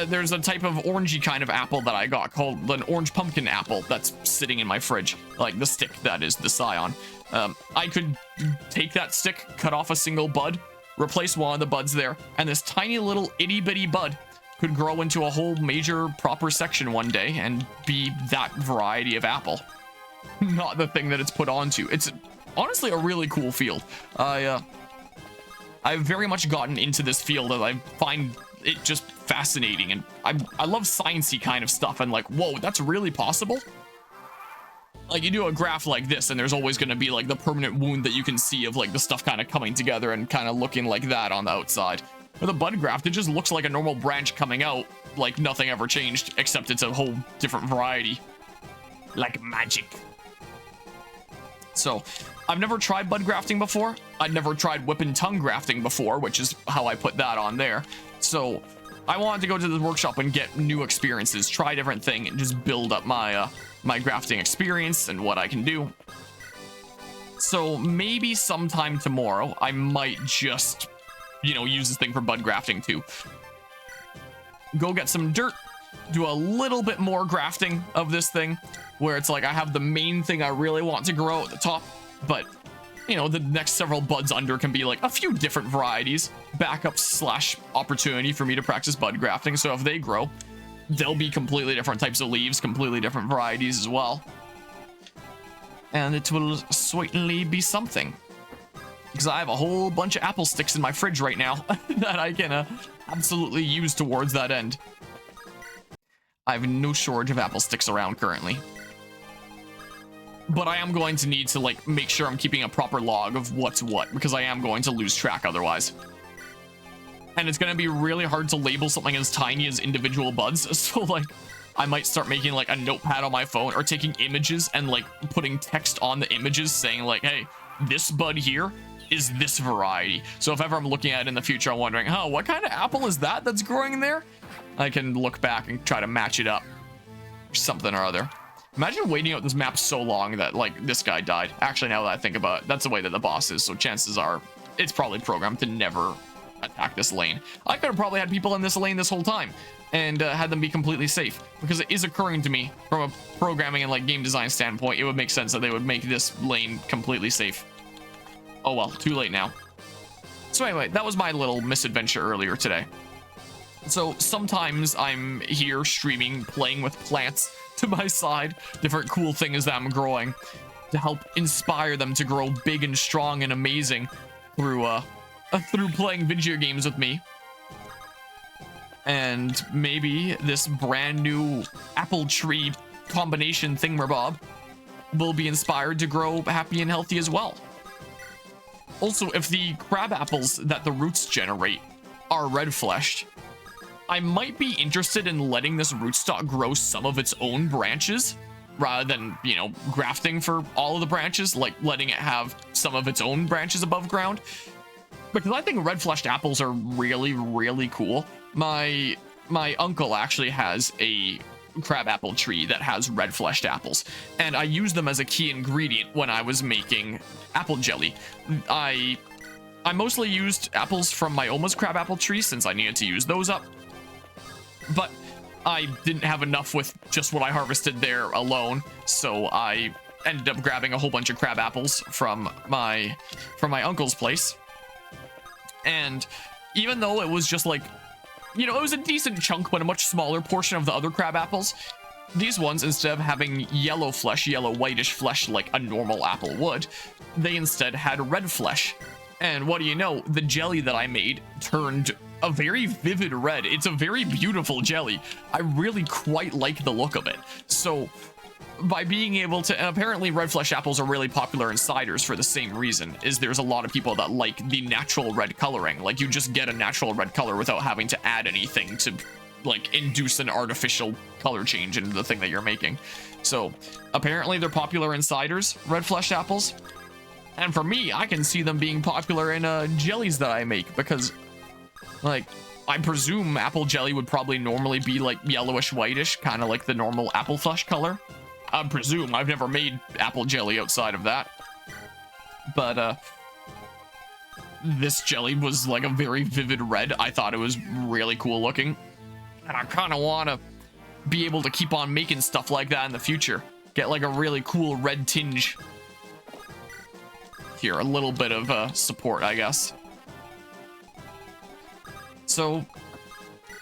there's a type of orangey kind of apple that I got called an orange pumpkin apple that's sitting in my fridge, like the stick that is the scion. I could take that stick, cut off a single bud, replace one of the buds there, and this tiny little itty bitty bud could grow into a whole major proper section one day and be that variety of apple. Not the thing that it's put onto. It's honestly a really cool field. I've very much gotten into this field and I find it just fascinating, and I love sciencey kind of stuff, and like, whoa, that's really possible. like you do a graph like this and there's always going to be like the permanent wound that you can see of like the stuff kind of coming together and kind of looking like that on the outside. With a bud graft, it just looks like a normal branch coming out, like nothing ever changed, except it's a whole different variety. Like magic. So, I've never tried bud grafting before. I'd never tried whip and tongue grafting before, which is how I put that on there. So, I wanted to go to the workshop and get new experiences, try different thing, and just build up my my grafting experience and what I can do. So maybe sometime tomorrow, I might just, you know, use this thing for bud grafting too. Go get some dirt, do a little bit more grafting of this thing, where it's like I have the main thing I really want to grow at the top, but you know, the next several buds under can be like a few different varieties, backup slash opportunity for me to practice bud grafting. So if they grow, they'll be completely different types of leaves, completely different varieties as well. And it will certainly be something. Because I have a whole bunch of apple sticks in my fridge right now that I can absolutely use towards that end. I have no shortage of apple sticks around currently. But I am going to need to like make sure I'm keeping a proper log of what's what, because I am going to lose track otherwise. And it's going to be really hard to label something as tiny as individual buds. So like I might start making like a notepad on my phone or taking images and like putting text on the images saying like, hey, this bud here is this variety. So if ever I'm looking at it in the future, I'm wondering, oh, what kind of apple is that that's growing in there? I can look back and try to match it up or something or other. Imagine waiting out this map so long that like this guy died. Actually, now that I think about it, that's the way that the boss is. So chances are it's probably programmed to never attack this lane. I could have probably had people in this lane this whole time and had them be completely safe, because it is occurring to me from a programming and like game design standpoint, it would make sense that they would make this lane completely safe. Oh well, too late now. So anyway, that was my little misadventure earlier today. So sometimes I'm here streaming, playing with plants to my side, different cool things that I'm growing to help inspire them to grow big and strong and amazing through playing video games with me. And maybe this brand new apple tree combination thingamabob will be inspired to grow happy and healthy as well. Also, if the crab apples that the roots generate are red fleshed, I might be interested in letting this rootstock grow some of its own branches rather than, you know, grafting for all of the branches, like letting it have some of its own branches above ground. Because I think red fleshed apples are really, really cool. My uncle actually has a crab apple tree that has red fleshed apples, and I used them as a key ingredient when I was making apple jelly. I mostly used apples from my Oma's crab apple tree since I needed to use those up, but I didn't have enough with just what I harvested there alone, so I ended up grabbing a whole bunch of crab apples from my uncle's place. And even though it was just like, you know, it was a decent chunk, but a much smaller portion of the other crab apples, these ones, instead of having yellow flesh, yellow whitish flesh like a normal apple would, they instead had red flesh. And what do you know, the jelly that I made turned a very vivid red. It's a very beautiful jelly. I really quite like the look of it. So by being able to, and apparently red flesh apples are really popular in ciders for the same reason, is there's a lot of people that like the natural red coloring. Like you just get a natural red color without having to add anything to like induce an artificial color change into the thing that you're making. So apparently they're popular in ciders, red flesh apples. And for me, I can see them being popular in jellies that I make, because like I presume apple jelly would probably normally be like yellowish whitish, kind of like the normal apple flesh color. I presume. I've never made apple jelly outside of that. But this jelly was like a very vivid red. I thought it was really cool looking. And I kind of want to be able to keep on making stuff like that in the future. Get like a really cool red tinge. Here, a little bit of support, I guess. So,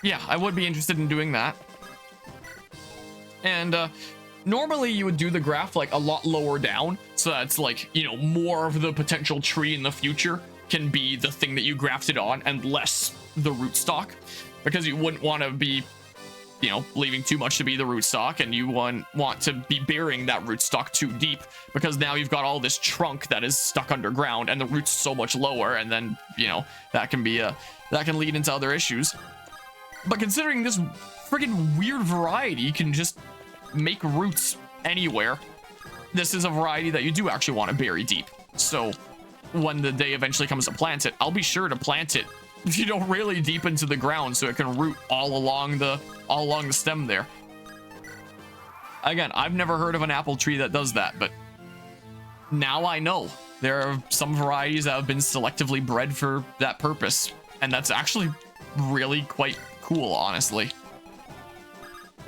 yeah, I would be interested in doing that. And, normally you would do the graph like a lot lower down, so that's like, you know, more of the potential tree in the future can be the thing that you grafted on and less the rootstock, because you wouldn't want to be you know, leaving too much to be the rootstock, and you want to be burying that rootstock too deep, because now you've got all this trunk that is stuck underground and the root's so much lower, and then, you know, that can lead into other issues. But considering this friggin' weird variety can just make roots anywhere, this is a variety that you do actually want to bury deep. So when the day eventually comes to plant it, I'll be sure to plant it, you know, really deep into the ground so it can root all along the stem there. Again, I've never heard of an apple tree that does that, but now I know. There are some varieties that have been selectively bred for that purpose, and that's actually really quite cool, honestly.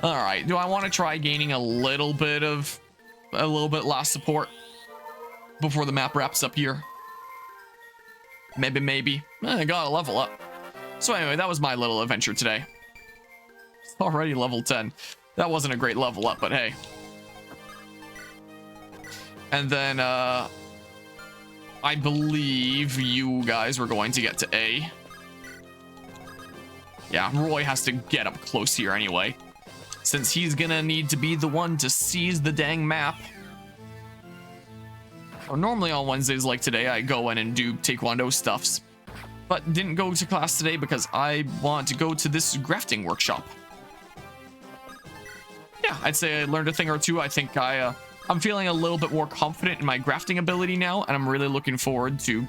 All right, do I want to try gaining a little bit last support before the map wraps up here? Maybe. I gotta level up. So anyway, that was my little adventure today. It's already level 10. That wasn't a great level up, but hey. And then, I believe you guys were going to get to A. Yeah, Roy has to get up close here anyway, since he's gonna need to be the one to seize the dang map. Or normally on Wednesdays like today, I go in and do Taekwondo stuffs, but didn't go to class today because I want to go to this grafting workshop. Yeah, I'd say I learned a thing or two. I think I'm feeling a little bit more confident in my grafting ability now, and I'm really looking forward to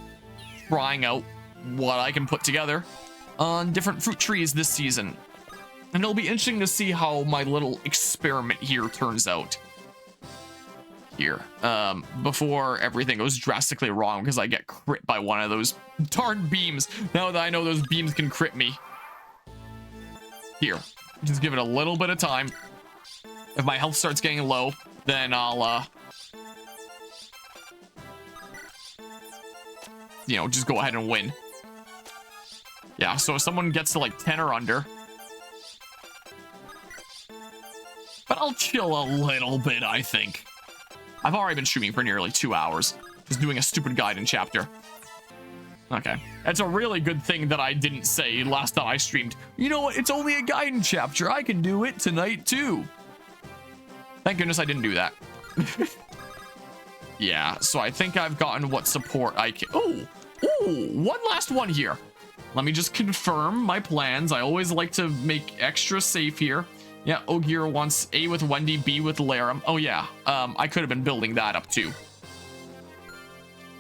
trying out what I can put together on different fruit trees this season. And it'll be interesting to see how my little experiment here turns out. Here, before everything goes drastically wrong because I get crit by one of those darn beams. Now that I know those beams can crit me. Here, just give it a little bit of time. If my health starts getting low, then I'll, you know, just go ahead and win. Yeah, so if someone gets to like 10 or under, but I'll chill a little bit, I think. I've already been streaming for nearly 2 hours, just doing a stupid Gaiden chapter. Okay, it's a really good thing that I didn't say last time I streamed. You know what? It's only a Gaiden chapter. I can do it tonight too. Thank goodness I didn't do that. Yeah, so I think I've gotten what support I can. Oh, one last one here. Let me just confirm my plans. I always like to make extra safe here. Yeah, Ogier wants A with Wendy, B with Laram. Oh yeah, I could have been building that up too.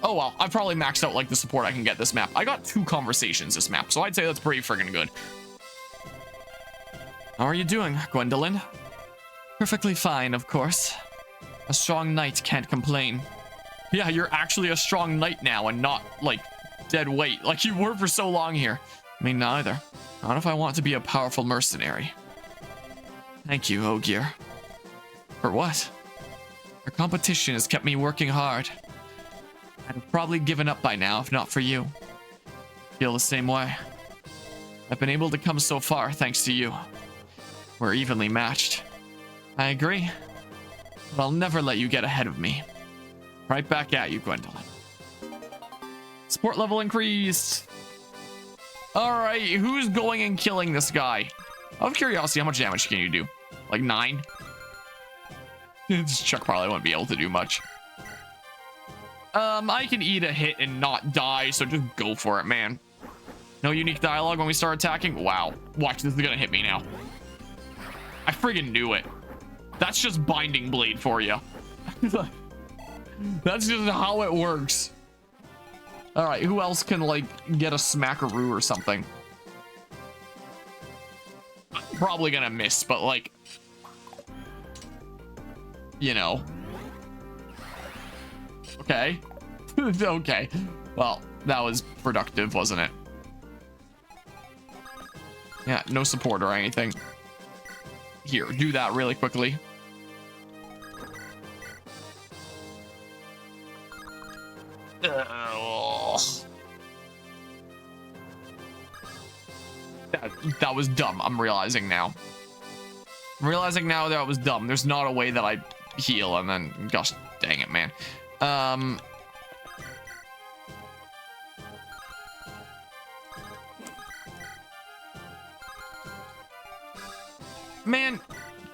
Oh well, I've probably maxed out like the support I can get this map. I got 2 conversations this map, so I'd say that's pretty friggin' good. How are you doing, Gwendolyn? Perfectly fine, of course. A strong knight can't complain. Yeah, you're actually a strong knight now and not, like, dead weight, like you were for so long here. Me neither. Not if I want to be a powerful mercenary. Thank you, Ogier. For what? Our competition has kept me working hard. I'd have probably given up by now if not for you. Feel the same way. I've been able to come so far thanks to you. We're evenly matched. I agree. But I'll never let you get ahead of me. Right back at you, Gwendolyn. Support level increased. Alright, who's going and killing this guy? Out of curiosity, how much damage can you do? Like 9? Chuck probably won't be able to do much. I can eat a hit and not die, so just go for it, man. No unique dialogue when we start attacking? Wow. Watch, this is gonna hit me now. I friggin' knew it. That's just Binding Blade for you. That's just how it works. Alright, who else can, like, get a smackaroo or something? I'm probably gonna miss, but, like, you know. Okay. Okay. Well, that was productive, wasn't it? Yeah, no support or anything. Here, do that really quickly. That was dumb. I'm realizing now. I'm realizing now that was dumb. There's not a way that I heal and then, gosh dang it, man. Man,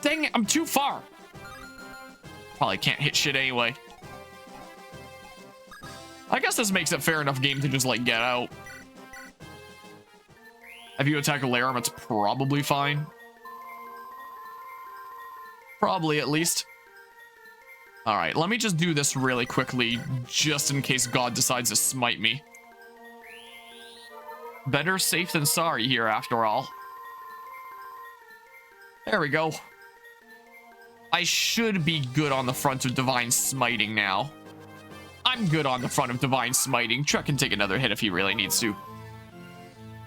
dang it, I'm too far. Probably can't hit shit anyway. I guess this makes it fair enough game to just, like, get out. If you attack a Larum, it's probably fine. Probably, at least. Alright, let me just do this really quickly, just in case God decides to smite me. Better safe than sorry here, after all. There we go. I should be good on the front of Divine Smiting now. I'm good on the front of Divine Smiting. Truck can take another hit if he really needs to.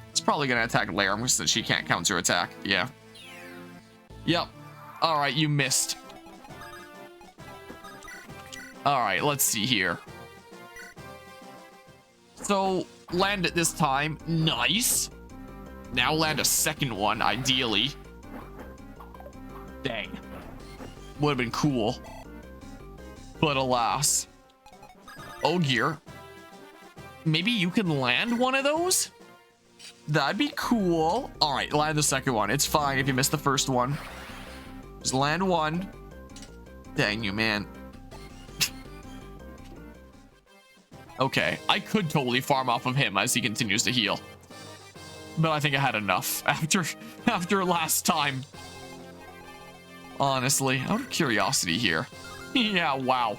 It's probably going to attack Larum since she can't counterattack. Yeah. Yep. Alright, you missed. Alright, let's see here. So, land it this time. Nice. Now land a second one, ideally. Dang. Would have been cool. But alas. Ogier. Maybe you can land one of those? That'd be cool. Alright, land the second one. It's fine if you missed the first one. Just land one. Dang you, man. Okay, I could totally farm off of him as he continues to heal. But I think I had enough after last time. Honestly, out of curiosity here. Yeah, wow.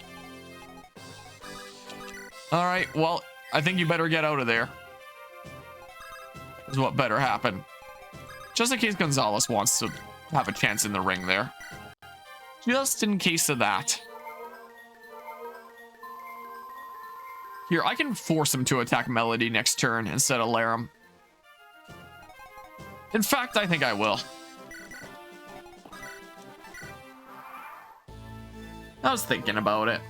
Alright, well, I think you better get out of there. Is what better happen. Just in case Gonzalez wants to have a chance in the ring there. Just in case of that. Here, I can force him to attack Melody next turn instead of Larum. In fact, I think I will. I was thinking about it.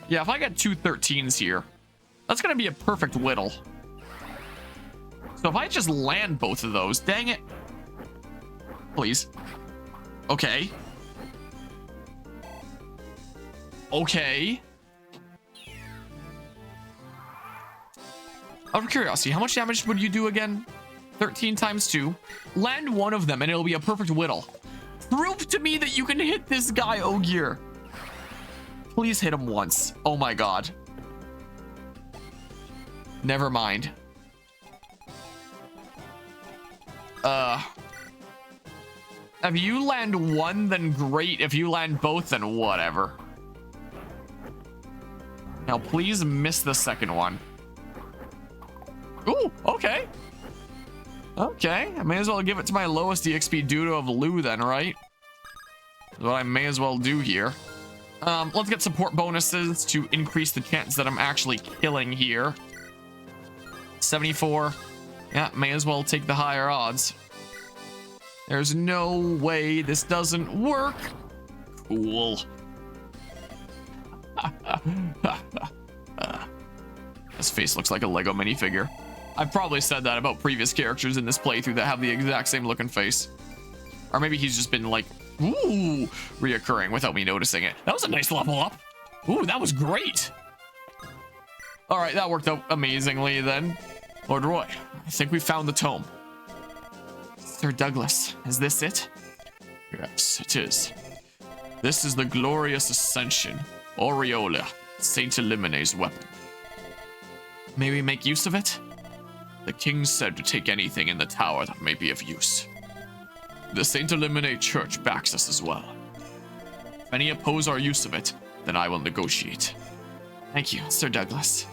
Yeah, if I get two 13s here, that's going to be a perfect whittle. So if I just land both of those, dang it. Please. Okay. Okay. Out of curiosity, how much damage would you do again? 13 times 2. Land one of them and it'll be a perfect whittle. Prove to me that you can hit this guy, Ogier. Please hit him once. Oh my god. Never mind. If you land one, then great. If you land both, then whatever. Now, please miss the second one. Ooh, okay. Okay, I may as well give it to my lowest EXP Dudo of Lou then, right? That's what I may as well do here. Let's get support bonuses to increase the chance that I'm actually killing here. 74. Yeah, may as well take the higher odds. There's no way this doesn't work. Cool. His face looks like a Lego minifigure. I've probably said that about previous characters in this playthrough that have the exact same looking face. Or maybe he's just been like, ooh, reoccurring without me noticing it. That was a nice level up. Ooh, that was great. All right, that worked out amazingly then. Lord Roy, I think we found the tome. Sir Douglas, is this it? Yes, it is. This is the glorious Ascension, Aureola, Saint Elimene's weapon. May we make use of it? The king said to take anything in the tower that may be of use. The Saint Elimene Church backs us as well. If any oppose our use of it, then I will negotiate. Thank you, Sir Douglas.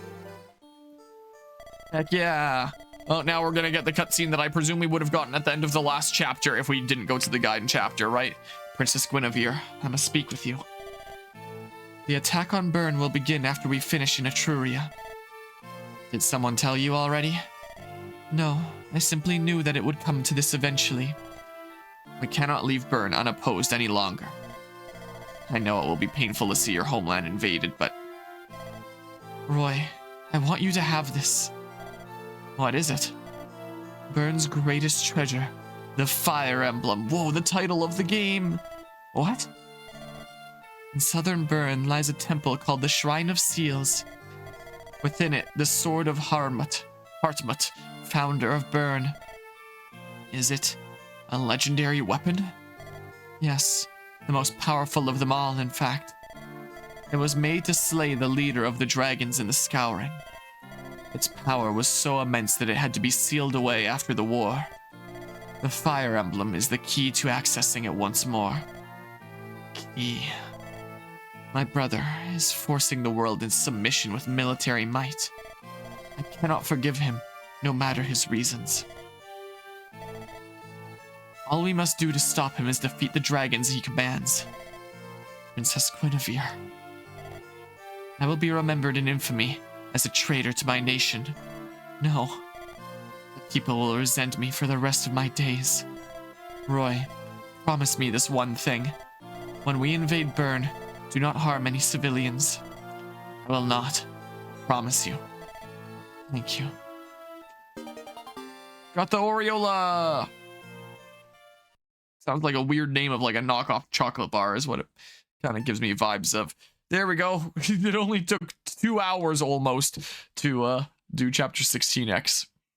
Heck yeah. Well, now we're gonna get the cutscene that I presume we would have gotten at the end of the last chapter if we didn't go to the Gaiden chapter, right? Princess Guinevere, I must speak with you. The attack on Byrne will begin after we finish in Etruria. Did someone tell you already? No, I simply knew that it would come to this eventually. We cannot leave Byrne unopposed any longer. I know it will be painful to see your homeland invaded, but... Roy, I want you to have this. What is it? Byrne's greatest treasure, the Fire Emblem. Whoa, the title of the game! What? In southern Byrne lies a temple called the Shrine of Seals. Within it, the Sword of Hartmut, founder of Byrne. Is it A legendary weapon? Yes, the most powerful of them all, in fact. It was made to slay the leader of the dragons in the Scouring. Its power was so immense that it had to be sealed away after the war. The Fire Emblem is the key to accessing it once more. Key. My brother is forcing the world in submission with military might. I cannot forgive him, no matter his reasons. All we must do to stop him is defeat the dragons he commands. Princess Guinevere. I will be remembered in infamy as a traitor to my nation. No, the people will resent me for the rest of my days. Roy, promise me this one thing. When we invade Bern, do not harm any civilians. I will not. Promise you. Thank you. Got the Aureola! Sounds like a weird name of like a knockoff chocolate bar is what it kind of gives me vibes of. There we go. It only took 2 hours almost to do chapter 16X.